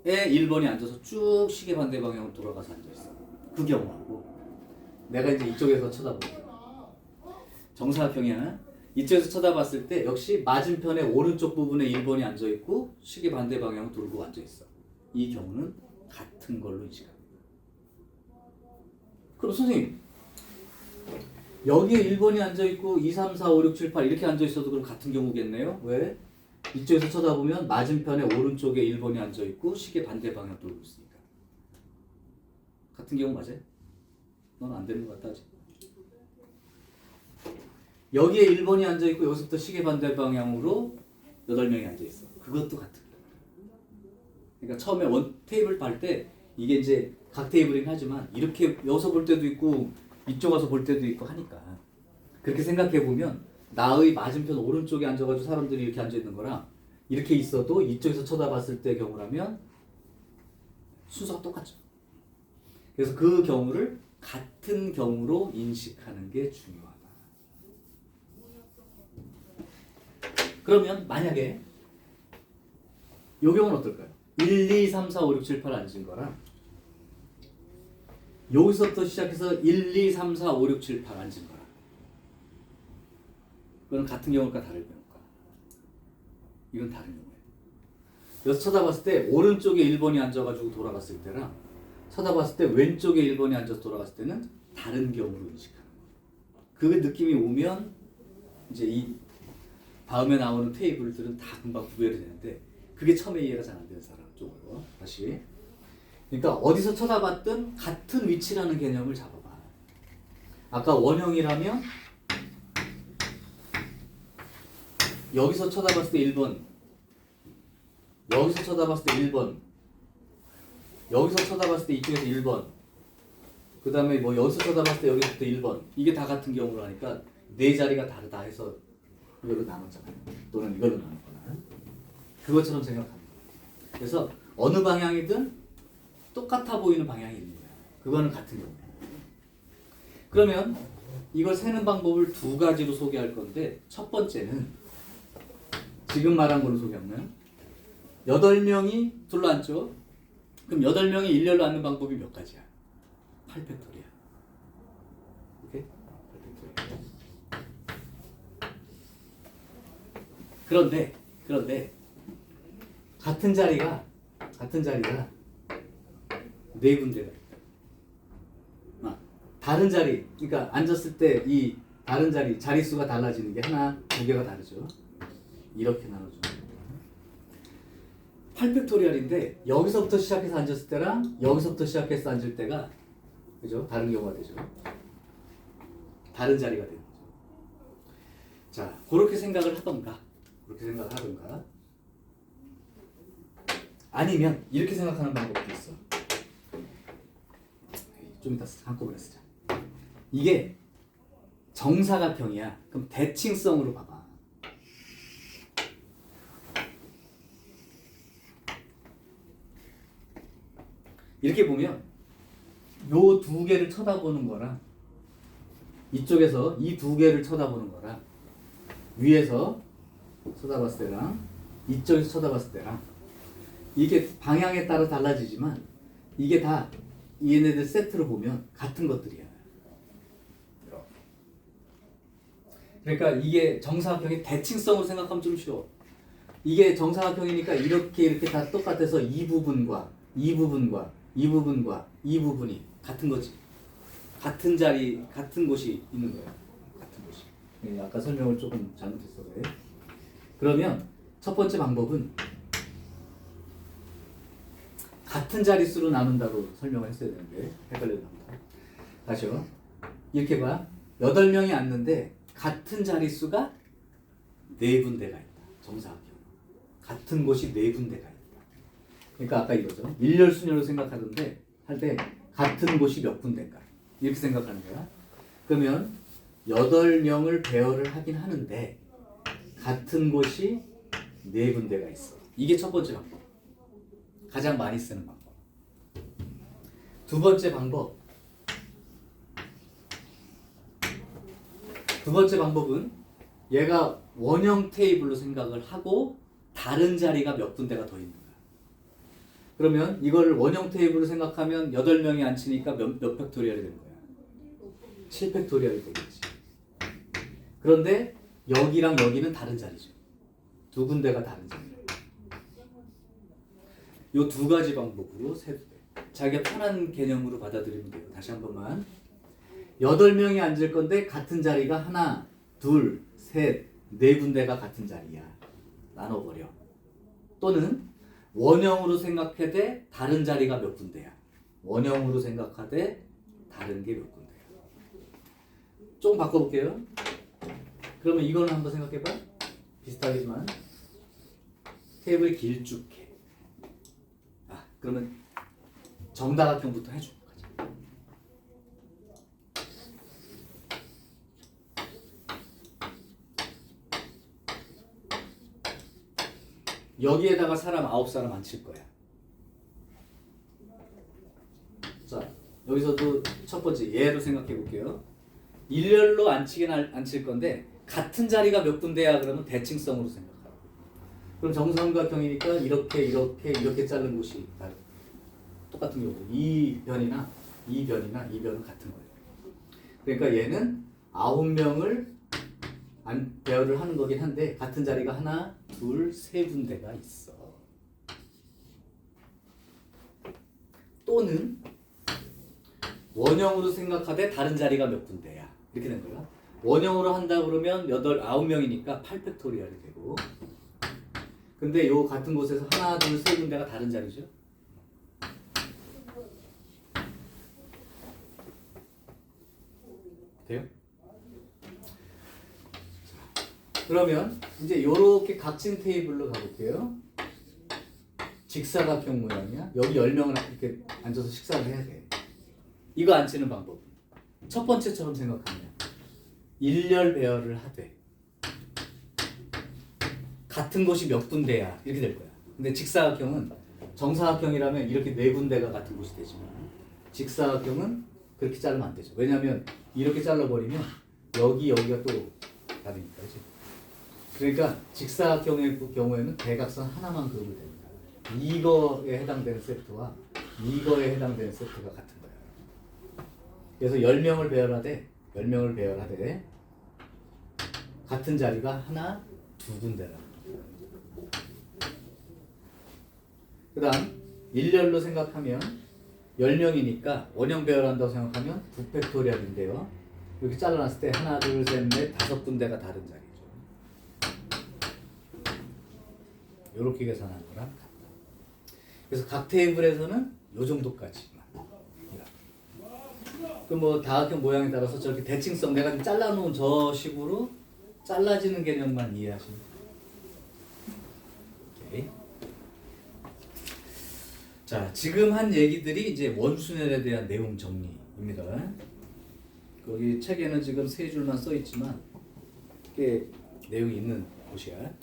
1번이 앉아서 쭉 시계 반대 방향으로 돌아가서 앉아있어. 그 경우하고 내가 이제 이쪽에서 쳐다보고 정사각형이야. 이쪽에서 쳐다봤을 때 역시 맞은편의 오른쪽 부분에 1번이 앉아있고 시계 반대 방향으로 돌고 앉아있어. 이 경우는 같은 걸로 인식합니다. 그럼 선생님 여기에 1번이 앉아있고 2, 3, 4, 5, 6, 7, 8 이렇게 앉아있어도 그럼 같은 경우겠네요? 왜? 이쪽에서 쳐다보면 맞은편에 오른쪽에 1번이 앉아있고 시계 반대 방향 돌고 있으니까 같은 경우 맞아요? 넌 안 되는 것 같다 아직. 여기에 1번이 앉아있고 여기서부터 시계 반대 방향으로 8명이 앉아있어. 그것도 같은 거야. 그러니까 처음에 테이블 발 때 이게 이제 각 테이블이긴 하지만 이렇게 여기서 볼 때도 있고 이쪽 와서 볼 때도 있고 하니까 그렇게 생각해보면 나의 맞은편 오른쪽에 앉아가지고 사람들이 이렇게 앉아있는 거랑 이렇게 있어도 이쪽에서 쳐다봤을 때 경우라면 순서가 똑같죠. 그래서 그 경우를 같은 경우로 인식하는 게 중요하다. 그러면 만약에 이 경우는 어떨까요? 1, 2, 3, 4, 5, 6, 7, 8 앉은 거랑 여기서부터 시작해서 1, 2, 3, 4, 5, 6, 7, 8 앉은 거랑 그건 같은 경우일까 다른 경우일까? 이건 다른 경우예요. 여기서 쳐다봤을 때 오른쪽에 1번이 앉아가지고 돌아갔을 때랑 쳐다봤을 때 왼쪽에 1번이 앉아서 돌아갔을 때는 다른 경우로 인식하는 거예요. 그 느낌이 오면 이제 이 다음에 나오는 테이블들은 다 금방 구별이 되는데 그게 처음에 이해가 잘 안 되는 사람 쪽으로 다시. 그러니까 어디서 쳐다봤든 같은 위치라는 개념을 잡아봐. 아까 원형이라면 여기서 쳐다봤을 때 1번, 여기서 쳐다봤을 때 1번, 여기서 쳐다봤을 때 이쪽에서 1번, 그 다음에 뭐 여기서 쳐다봤을 때 여기서부터 1번, 이게 다 같은 경우로 하니까 네 자리가 다르다 해서 이걸로 나눴잖아요. 또는 이걸로 나눴거나 그것처럼 생각합니다. 그래서 어느 방향이든 똑같아 보이는 방향이 있는 거예요. 그거는 같은 경우예요. 그러면 이걸 세는 방법을 두 가지로 소개할 건데 첫 번째는 지금 말한 걸로 소개하면 8명이 둘러앉죠. 그럼 8명이 일렬로 앉는 방법이 몇 가지야? 8팩토리야. 오케이? 8팩토리야. 그런데 같은 자리가 네 군데가 있다. 다른 자리, 그러니까 앉았을 때 이 다른 자리, 자릿수가 달라지는 게 하나, 두 개가 다르죠. 이렇게 나눠주는 거예요. 8팩토리얼인데 여기서부터 시작해서 앉았을 때랑 여기서부터 시작해서 앉을 때가 그죠? 다른 경우가 되죠. 다른 자리가 되는 거죠. 자, 그렇게 생각을 하던가 아니면 이렇게 생각하는 방법도 있어. 좀 이따 한꺼번에 쓰자. 이게 정사각형이야. 그럼 대칭성으로 봐봐. 이렇게 보면 요 두 개를 쳐다보는 거랑 이쪽에서 이 두 개를 쳐다보는 거랑 위에서 쳐다봤을 때랑 이쪽에서 쳐다봤을 때랑 이게 방향에 따라 달라지지만 이게 다 얘네들 세트로 보면 같은 것들이야. 그러니까 이게 정사각형의 대칭성으로 생각하면 좀 쉬워. 이게 정사각형이니까 이렇게 다 똑같아서 이 부분과 이 부분과 이 부분과 이 부분이 같은 거지. 같은 자리, 같은 곳이 있는 거예요. 같은 곳이. 아까 설명을 조금 잘못했어. 그래. 그러면 첫 번째 방법은 같은 자릿수로 나눈다고 설명을 했어야 되는데 헷갈렸나 보다. 다시요. 이렇게 봐. 8명이 앉는데 같은 자릿수가 네 군데가 있다. 정사각형. 같은 곳이 네 군데가 있다. 그러니까 아까 이거죠. 일렬순열로 생각하던데 할 때 같은 곳이 몇 군데인가 이렇게 생각하는 거야. 그러면 8명을 배열을 하긴 하는데 같은 곳이 네 군데가 있어. 이게 첫 번째 방법. 가장 많이 쓰는 방법. 두 번째 방법. 두 번째 방법은 얘가 원형 테이블로 생각을 하고 다른 자리가 몇 군데가 더 있는 거야. 그러면 이걸 원형 테이블로 생각하면 8명이 앉히니까 몇 팩토리얼이 되는 거야? 7팩토리얼이 되겠지. 그런데 여기랑 여기는 다른 자리죠. 두 군데가 다른 자리예요. 요 두 가지 방법으로 세도 돼. 자기가 편한 개념으로 받아들이면 돼요. 다시 한 번만. 8명이 앉을 건데 같은 자리가 하나, 둘, 셋, 네 군데가 같은 자리야. 나눠버려. 또는 원형으로 생각해도 다른 자리가 몇 군데야. 원형으로 생각하되 다른 게 몇 군데야. 좀 바꿔볼게요. 그러면 이거는 한번 생각해봐. 비슷하겠지만 테이블 길쭉해. 그러면 정다각형부터 해주고 가자. 여기에다가 사람 9사람 앉힐 거야. 자, 여기서도 첫 번째 얘로 생각해 볼게요. 일렬로 앉힐 건데 같은 자리가 몇 군데야 그러면 대칭성으로 생각하라고. 그럼 정삼각형이니까 이렇게 자른 곳이 똑같은 경우 이 변이나 이 변은 같은 거예요. 그러니까 얘는 9명을 배열을 하는 거긴 한데 같은 자리가 하나, 둘, 세 군데가 있어. 또는 원형으로 생각하되 다른 자리가 몇 군데야. 이렇게 된 거야. 원형으로 한다 그러면 9명이니까 8팩토리얼이 되고, 근데 요 같은 곳에서 하나, 둘, 세 군데가 다른 자리죠. 돼요? 그러면 이제 요렇게 각진 테이블로 가볼게요. 직사각형 모양이야. 여기 10명을 이렇게 앉아서 식사를 해야 돼. 이거 앉히는 방법. 첫 번째처럼 생각하면 일렬 배열을 하되 같은 곳이 몇 군데야 이렇게 될 거야. 근데 직사각형은 정사각형이라면 이렇게 네 군데가 같은 곳이 되지만 직사각형은 그렇게 자르면 안 되죠. 왜냐하면 이렇게 잘라버리면 여기가 또 다르니까. 그치? 그러니까 직사각형의 경우에는 대각선 하나만 그으면 됩니다. 이거에 해당되는 세트와 이거에 해당되는 세트가 같은 거예요. 그래서 10명을 배열하되 같은 자리가 하나, 두 군데라. 그 다음 일렬로 생각하면 10명이니까 원형 배열한다고 생각하면 9팩토리얼인데요. 이렇게 잘라놨을 때 하나, 둘, 셋, 넷, 5군데가 다른 자리죠. 이렇게 계산하는 거랑 같다. 그래서 각 테이블에서는 요 정도까지만. 그 뭐 다각형 모양에 따라서 저렇게 대칭성 내가 좀 잘라놓은 저 식으로 잘라지는 개념만 이해하시면 돼요. 오케이. 자, 지금 한 얘기들이 이제 원순열에 대한 내용 정리입니다. 거기 책에는 지금 3줄만 써 있지만 꽤 내용이 있는 곳이야.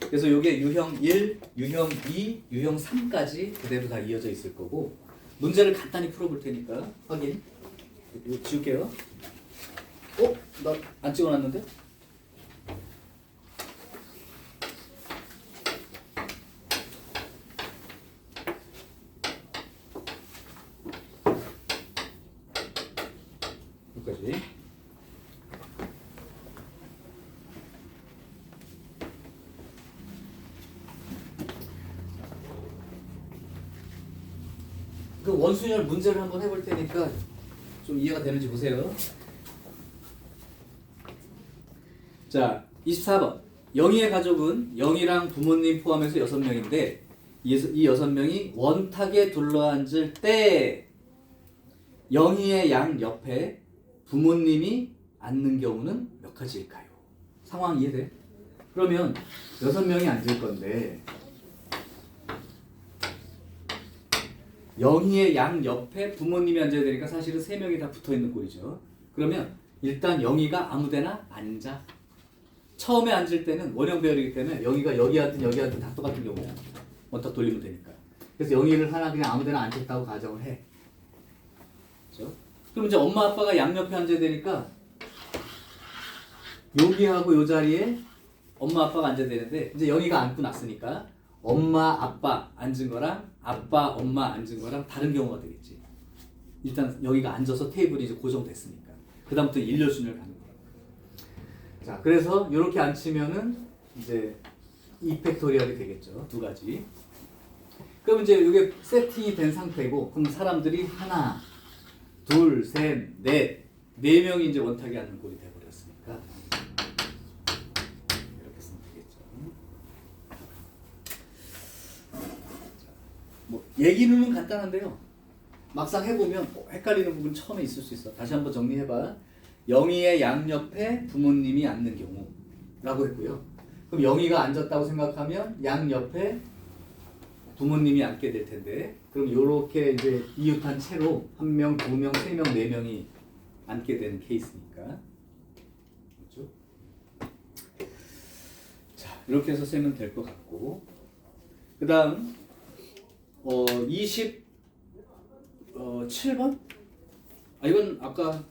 그래서 이게 유형 1, 유형 2, 유형 3까지 그대로 다 이어져 있을 거고, 문제를 간단히 풀어볼 테니까 확인. 이거 지울게요. 나 안 찍어놨는데? 여기까지. 그 원순열 문제를 한번 해볼 테니까 좀 이해가 되는지 보세요. 자, 24번. 영희의 가족은 영희랑 부모님 포함해서 6명인데 이 6명이 원탁에 둘러앉을 때 영희의 양 옆에 부모님이 앉는 경우는 몇 가지일까요? 상황 이해돼? 그러면 6명이 앉을 건데 0이의 양 옆에 부모님이 앉아야 되니까 사실은 3명이 다 붙어있는 꼴이죠. 그러면 일단 0이가 아무데나 앉아. 처음에 앉을 때는 원형 배열이기 때문에 0이가 여기 앉든 여기 앉든 다 똑같은 경우야. 원탁 돌리면 되니까. 그래서 0이를 하나 그냥 아무데나 앉혔다고 가정을 해. 그렇죠? 그럼 이제 엄마 아빠가 양옆에 앉아야 되니까 여기하고 요 자리에 엄마 아빠가 앉아야 되는데 이제 0이가 앉고 났으니까 엄마 아빠 앉은 거랑 아빠 엄마 앉은 거랑 다른 경우가 되겠지. 일단 여기가 앉아서 테이블이 이제 고정됐으니까 그 다음부터 일렬순위를 가는 거야. 자, 그래서 이렇게 앉히면은 이제 2팩토리얼이 되겠죠. 두 가지. 그럼 이제 이게 세팅이 된 상태고, 그럼 사람들이 하나, 둘, 셋, 넷, 4명이 이제 원탁에 앉는 꼴이 돼버렸으니까 이렇게 쓰면 되겠죠. 자, 뭐 얘기는 간단한데요. 막상 해보면 헷갈리는 부분 처음에 있을 수 있어. 다시 한번 정리해봐. 0이의 양옆에 부모님이 앉는 경우라고 했고요. 그럼 0이가 앉았다고 생각하면 양옆에 부모님이 앉게 될 텐데, 그럼 요렇게 이제 이웃한 채로 1명, 2명, 3명, 4명이 앉게 되는 케이스니까. 그렇죠? 자, 이렇게 해서 세면 될 것 같고, 그 다음 27번? 이건 아까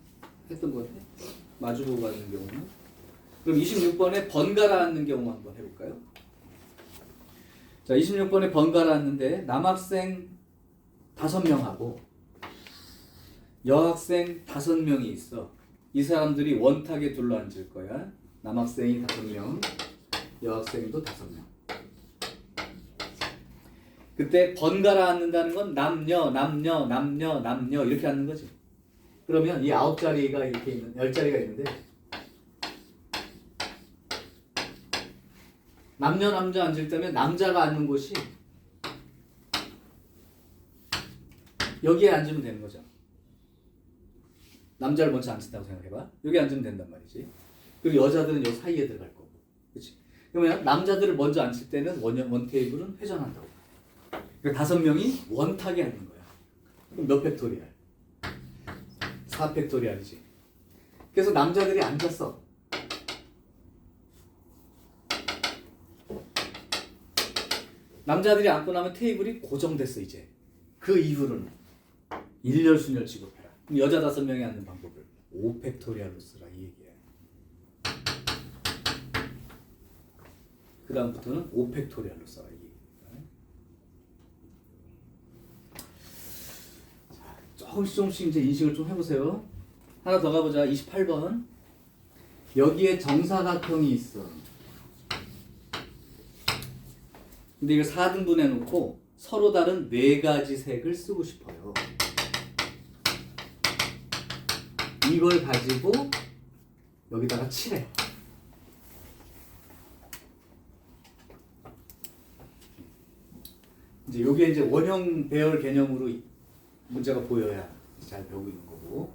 했던 것 같아. 마주보고 앉는 경우는. 그럼 26번에 번갈아 앉는 경우 한번 해볼까요? 자, 26번에 번갈아 앉는데 남학생 5명하고 여학생 5명이 있어. 이 사람들이 원탁에 둘러 앉을 거야. 남학생이 5명, 여학생도 5명. 그때 번갈아 앉는다는 건 남녀, 남녀, 남녀, 남녀 이렇게 앉는 거지. 그러면 이 9자리가 이렇게 있는 10자리가 있는데 남녀 남자 앉을 때면 남자가 앉는 곳이 여기에 앉으면 되는 거죠. 남자를 먼저 앉힌다고 생각해봐. 여기 앉으면 된단 말이지. 그리고 여자들은 요 사이에 들어갈 거고, 그렇지? 그러면 남자들을 먼저 앉힐 때는 원 테이블은 회전한다고. 그러니까 5명이 원탁에 앉는 거야. 그럼 몇 팩토리얼? 4팩토리얼이지. 그래서 남자들이 앉았어. 남자들이 앉고 나면 테이블이 고정됐어 이제. 그 이후로는 일렬순열 취급해라. 그럼 여자 5명이 앉는 방법을 5팩토리얼로 쓰라 이 얘기야. 그 다음부터는 5팩토리얼로 써라 이 얘기야. 조금씩 이제 인식을 좀 해보세요. 하나 더 가보자. 28번. 여기에 정사각형이 있어. 근데 이걸 4등분 해놓고 서로 다른 4가지 색을 쓰고 싶어요. 이걸 가지고 여기다가 칠해. 이제 요게 이제 원형 배열 개념으로 문제가 보여야 잘 배우고 있는 거고.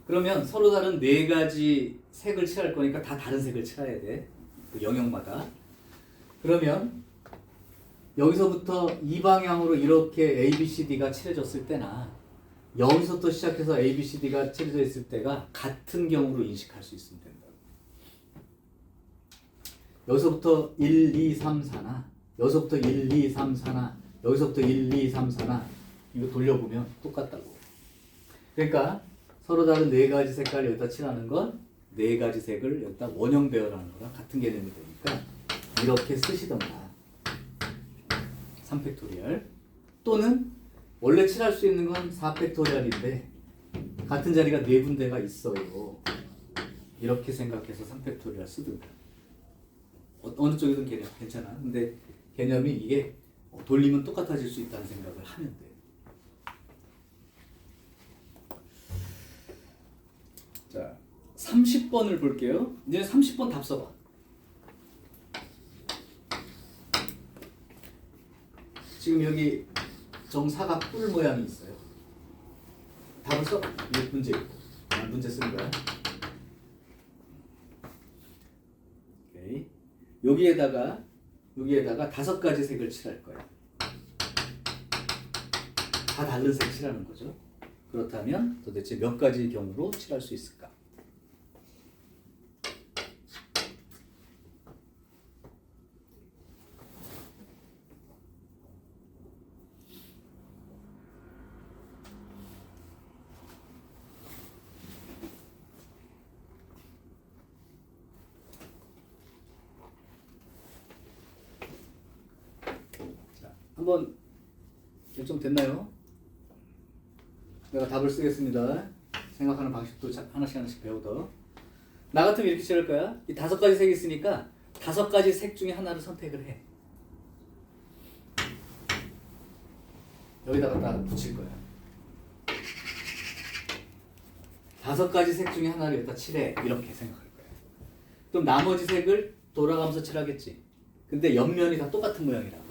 그러면 서로 다른 4가지 색을 칠할 거니까 다 다른 색을 칠해야 돼. 그 영역마다. 그러면 여기서부터 이 방향으로 이렇게 A, B, C, D가 칠해졌을 때나 여기서부터 시작해서 A, B, C, D가 칠해져 있을 때가 같은 경우로 인식할 수 있으면 된다. 여기서부터 1, 2, 3, 4나 여기서부터 1, 2, 3, 4나 여기서부터 1, 2, 3, 4나 이거 돌려보면 똑같다고. 그러니까 서로 다른 4가지 색깔을 여기다 칠하는 건 4가지 색을 여기다 원형 배열하는 거랑 같은 개념이 되니까 이렇게 쓰시던가. 3팩토리얼. 또는 원래 칠할 수 있는 건 4팩토리얼인데 같은 자리가 4군데가 있어요. 이렇게 생각해서 3팩토리얼 쓰든가. 어느 쪽이든 개념 괜찮아. 근데 개념이 이게 돌리면 똑같아질 수 있다는 생각을 하면 돼. 자, 30번을 볼게요. 이제 30번 답 써봐. 지금 여기 정사각 뿔 모양이 있어요. 답을 써? 이게 문제 있고. 문제 쓰는 거야. 오케이. 여기에다가 5가지 색을 칠할 거야. 다 다른 색 칠하는 거죠. 그렇다면 도대체 몇 가지 경우로 칠할 수 있을까? 자, 한번 결정됐나요? 내가 답을 쓰겠습니다. 생각하는 방식도 하나씩 배우더. 나 같으면 이렇게 칠할 거야. 이 5가지 색이 있으니까 5가지 색 중에 하나를 선택을 해. 여기다가 딱 붙일 거야. 5가지 색 중에 하나를 여기다 칠해. 이렇게 생각할 거야. 그럼 나머지 색을 돌아가면서 칠하겠지. 근데 옆면이 다 똑같은 모양이라고.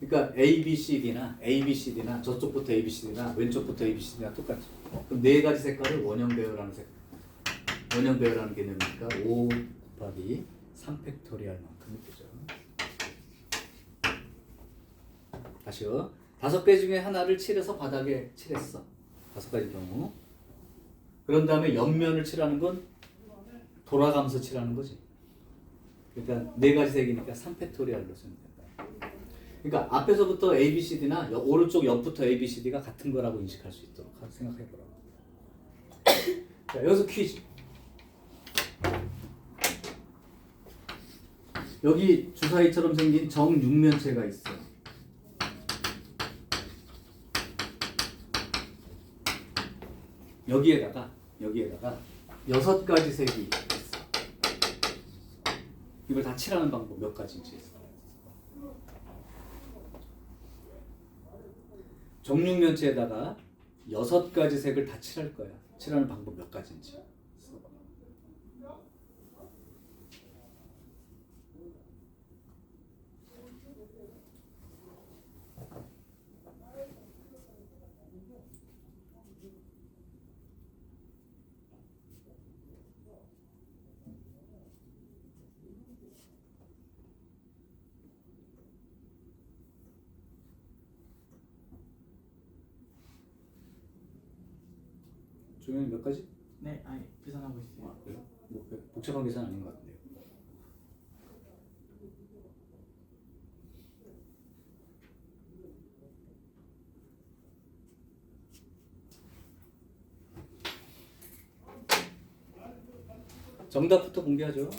그러니까 A, B, C, D나 저쪽부터 A, B, C, D나 왼쪽부터 A, B, C, D나 똑같죠. 그럼 4가지 색깔을 원형 배열하는 개념이니까 5 곱하기 3팩토리얼만큼 되죠. 다시요. 5개 중에 하나를 칠해서 바닥에 칠했어. 5가지 경우. 그런 다음에 옆면을 칠하는 건 돌아가면서 칠하는 거지. 그러니까 4가지 색이니까 3팩토리얼로 쓰면 된다. 그러니까 앞에서부터 A, B, C, D나 오른쪽 옆부터 A, B, C, D가 같은 거라고 인식할 수 있도록 생각해 보라고. 자, 여기서 퀴즈. 여기 주사위처럼 생긴 정육면체가 있어. 여기에다가 6가지 색이 있어. 이걸 다 칠하는 방법 몇 가지인지 있어. 정육면체에다가 6가지 색을 다 칠할 거야. 칠하는 방법 몇 가지인지. 중요한 몇 가지? 네, 아니 계산하고 있어요. 아, 그래요? 뭐 복잡한 계산 아닌 것 같은데요. 정답부터 공개하죠.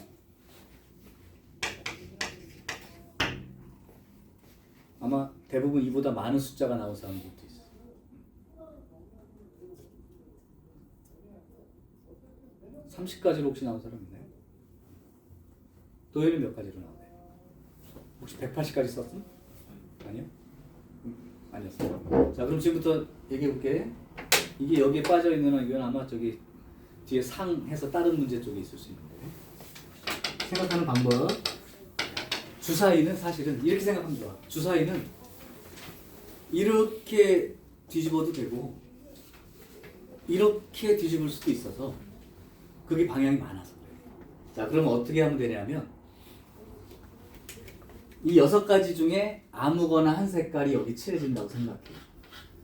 아마 대부분 이보다 많은 숫자가 나온 사람들도 있어. 요 30가지로 혹시 나온 사람 있나요? 도현이 몇 가지로 나오나요? 혹시 180까지 썼어? 아니요? 아니었어. 자, 그럼 지금부터 얘기해 볼게. 이게 여기에 빠져 있는 이건 아마 저기 뒤에 상해서 다른 문제 쪽에 있을 수 있는데. 생각하는 방법. 주사위는 사실은 이렇게 생각하면 좋아. 주사위는 이렇게 뒤집어도 되고 이렇게 뒤집을 수도 있어서 그게 방향이 많아서 그래. 자, 그럼 어떻게 하면 되냐면 이 6가지 중에 아무거나 한 색깔이 여기 칠해진다고 생각해.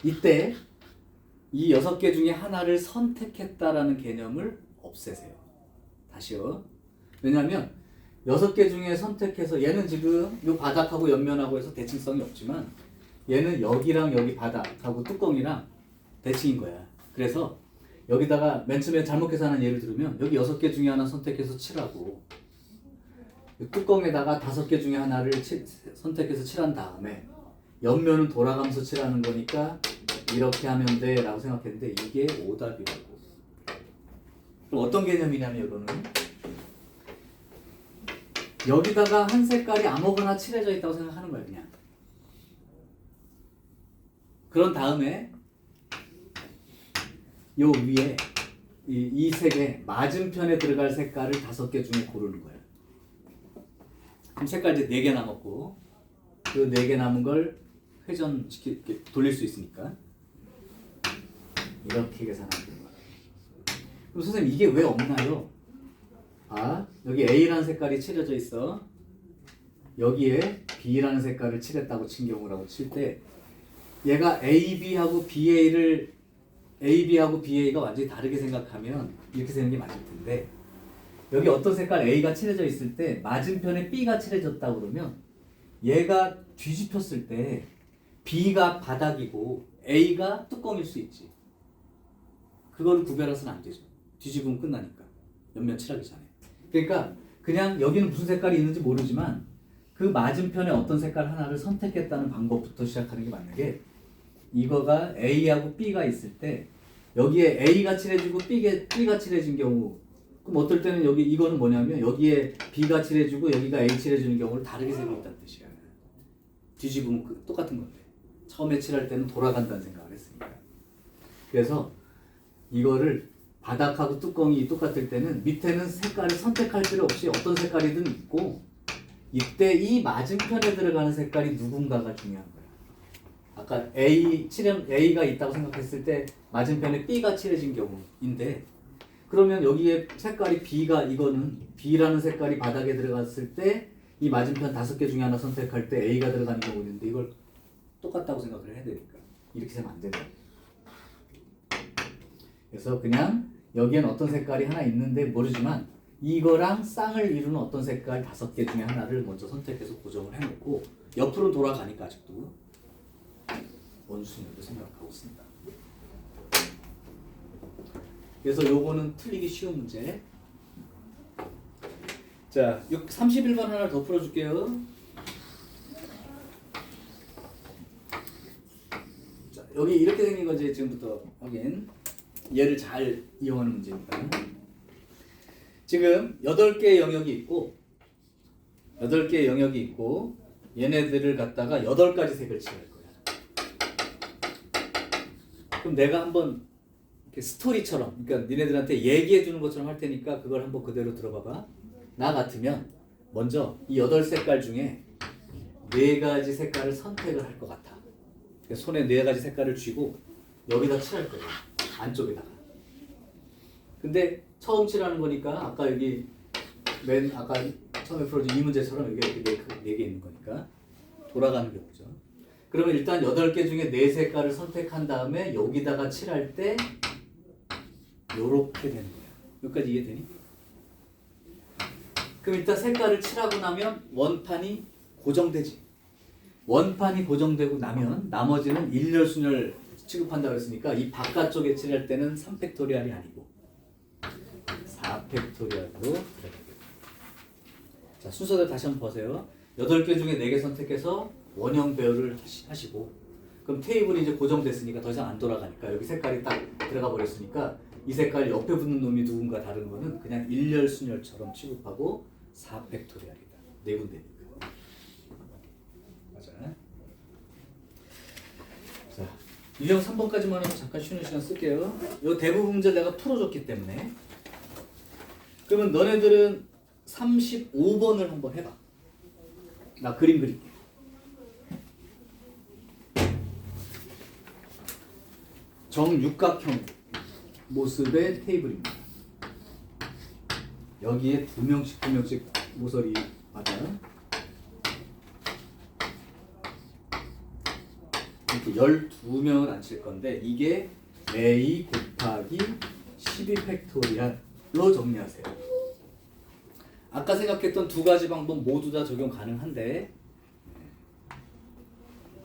이때 이 6개 중에 하나를 선택했다라는 개념을 없애세요. 다시요. 왜냐하면 6개 중에 선택해서 얘는 지금 이 바닥하고 옆면하고 해서 대칭성이 없지만 얘는 여기랑 여기 바닥하고 뚜껑이랑 대칭인 거야. 그래서 여기다가 맨 처음에 잘못 계산한 예를 들으면 여기 6개 중에 하나 선택해서 칠하고 뚜껑에다가 5개 중에 하나를 선택해서 칠한 다음에 옆면은 돌아가면서 칠하는 거니까 이렇게 하면 돼 라고 생각했는데 이게 오답이라고. 그럼 어떤 개념이냐면 이거는 여기다가 한 색깔이 아무거나 칠해져 있다고 생각하는 거야 그냥. 그런 다음에 요 위에 이 색에 맞은편에 들어갈 색깔을 5개 중에 고르는 거야. 그럼 색깔 이제 4개 남았고 그 4개 남은 걸 돌릴 수 있으니까 이렇게 계산하면 되는 거야. 그럼 선생님 이게 왜 없나요? 아, 여기 A라는 색깔이 칠해져 있어. 여기에 B라는 색깔을 칠했다고 친 경우라고 칠 때 얘가 AB하고 BA가 완전히 다르게 생각하면 이렇게 되는 게 맞을 텐데 여기 어떤 색깔 A가 칠해져 있을 때 맞은편에 B가 칠해졌다 그러면 얘가 뒤집혔을 때 B가 바닥이고 A가 뚜껑일 수 있지. 그걸 구별해서는 안 되죠. 뒤집으면 끝나니까. 옆면 칠하기 전에. 그러니까 그냥 여기는 무슨 색깔이 있는지 모르지만 그 맞은편에 어떤 색깔 하나를 선택했다는 방법부터 시작하는 게 맞는 게 이거가 A하고 B가 있을 때 여기에 A가 칠해지고 B가 칠해진 경우 그럼 어떨 때는 여기 이거는 뭐냐면 여기에 B가 칠해지고 여기가 A 칠해지는 경우를 다르게 생각했다는 뜻이야. 뒤집으면 똑같은 건데 처음에 칠할 때는 돌아간다는 생각을 했으니까. 그래서 이거를 바닥하고 뚜껑이 똑같을 때는 밑에는 색깔을 선택할 필요 없이 어떤 색깔이든 있고 이때 이 맞은편에 들어가는 색깔이 누군가가 중요한 거야. 아까 A가 있다고 생각했을 때 맞은편에 B가 칠해진 경우인데 그러면 여기에 색깔이 이거는 B라는 색깔이 바닥에 들어갔을 때 이 맞은편 5개 중에 하나 선택할 때 A가 들어가는 경우 있는데 이걸 똑같다고 생각을 해야 되니까 이렇게 되면 안 되는 거야. 그래서 그냥 여기엔 어떤 색깔이 하나 있는데 모르지만 이거랑 쌍을 이루는 어떤 색깔 5개 중에 하나를 먼저 선택해서 고정을 해놓고 옆으로 돌아가니까 아직도 원순위로 생각하고 있습니다. 그래서 요거는 틀리기 쉬운 문제. 자, 31번 하나 더 풀어줄게요. 자, 여기 이렇게 생긴 거지 지금부터 확인. 얘를 잘 이용하는 문제입니다. 지금 8개의 영역이 있고 얘네들을 갖다가 8가지 색을 칠할 거야. 그럼 내가 한번 이렇게 스토리처럼 그러니까 니네들한테 얘기해 주는 것처럼 할 테니까 그걸 한번 그대로 들어봐봐. 나 같으면 먼저 이 8색깔 중에 4가지 색깔을 선택을 할 것 같아. 손에 4가지 색깔을 쥐고 여기다 칠할 거야. 안쪽에다가. 근데 처음 칠하는 거니까 아까 여기 아까 처음에 풀어준 이 문제처럼 여기 이렇게 4개 있는 거니까 돌아가는 경우죠. 그러면 일단 8개 중에 4색깔을 선택한 다음에 여기다가 칠할 때 요렇게 되는 거야. 여기까지 이해되니? 그럼 일단 색깔을 칠하고 나면 원판이 고정되지. 원판이 고정되고 나면 나머지는 일렬순열 취급한다고 했으니까 이 바깥쪽에 칠할 때는 3팩토리얼이 아니고 4팩토리얼로 들어가겠다. 자, 순서대로 다시 한번 보세요. 8개 중에 4개 선택해서 원형 배열을 하시고 그럼 테이블이 이제 고정됐으니까 더 이상 안 돌아가니까 여기 색깔이 딱 들어가 버렸으니까 이 색깔 옆에 붙는 놈이 누군가 다른 거는 그냥 일렬순열처럼 취급하고 4팩토리얼이다. 4군데니까. 맞아. 자, 유형 3번까지만 하고 잠깐 쉬는 시간 쓸게요. 이 대부분 문제 내가 풀어줬기 때문에. 그러면 너네들은 35번을 한번 해봐. 나 그림 그릴게. 정육각형 모습의 테이블입니다. 여기에 2명씩 모서리 맞아. 이렇게 12명을 앉힐 건데 이게 A 곱하기 12팩토리얼로 정리하세요. 아까 생각했던 2가지 방법 모두 다 적용 가능한데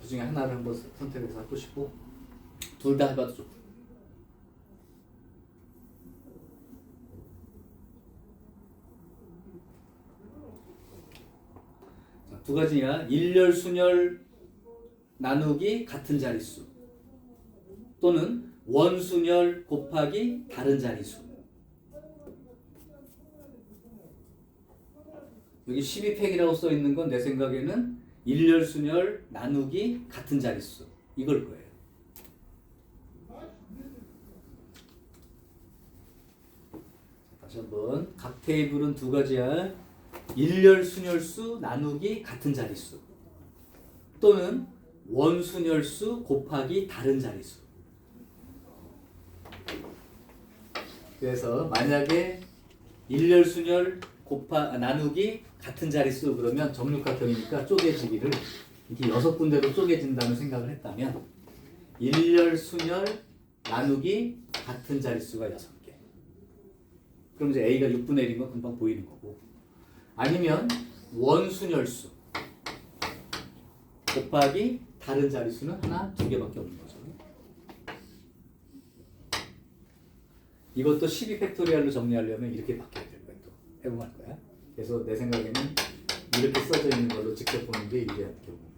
그 중에 하나를 한번 선택해서 해보시고 둘 다 해봐도 좋고. 자, 2가지야. 일렬순열 나누기 같은 자릿수 또는 원순열 곱하기 다른 자릿수. 여기 12팩이라고 써 있는 건 내 생각에는 일렬순열 나누기 같은 자릿수 이걸 거예요. 다시 한번 각 테이블은 2가지야. 일렬순열수 나누기 같은 자릿수 또는 원순열수 곱하기 다른 자릿수. 그래서 만약에 일렬순열 나누기 같은 자릿수 그러면 정육각형이니까 쪼개지기를 이렇게 6군데로 쪼개진다는 생각을 했다면 일렬, 순열, 나누기 같은 자릿수가 6개. 그럼 이제 A가 6분의 1인 건 금방 보이는 거고, 아니면 원순열수 곱하기 다른 자릿수는 하나, 2개밖에 없는 거죠. 이것도 12팩토리얼로 정리하려면 이렇게 바뀌어야 될 거야. 또 해보면 할 거야. 그래서 내 생각에는 이렇게 써져 있는 걸로 직접 보는 게 유리한 경우입니다.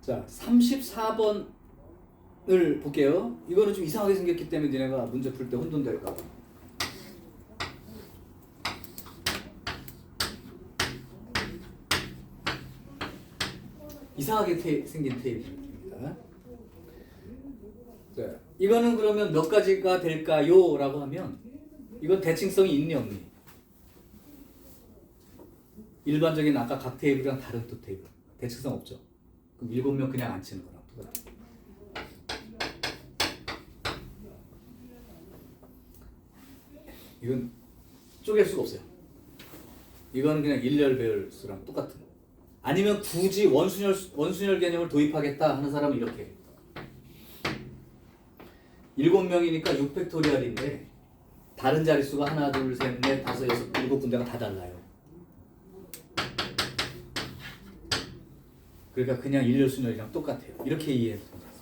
자, 34번을 볼게요. 이거는 좀 이상하게 생겼기 때문에 니네가 문제 풀 때 혼돈될까 봐. 이상하게 생긴 테이블입니다. 자, 이거는 그러면 몇 가지가 될까요? 라고 하면 이건 대칭성이 있니 없니? 일반적인 아까 각 테이블이랑 다른 또 테이블. 대칭성 없죠? 그럼 7명 그냥 앉히는 거랑 똑같아. 이건 쪼갤 수가 없어요. 이거는 그냥 일렬배열 수랑 똑같은 거. 아니면 굳이 원순열 개념을 도입하겠다 하는 사람은 이렇게. 7명이니까 6팩토리얼인데 다른 자릿수가 하나, 둘, 셋, 넷, 다섯, 여섯, 7군데가 다 달라요. 그러니까 그냥 일렬순열이랑 똑같아요. 이렇게 이해해도 됩니다.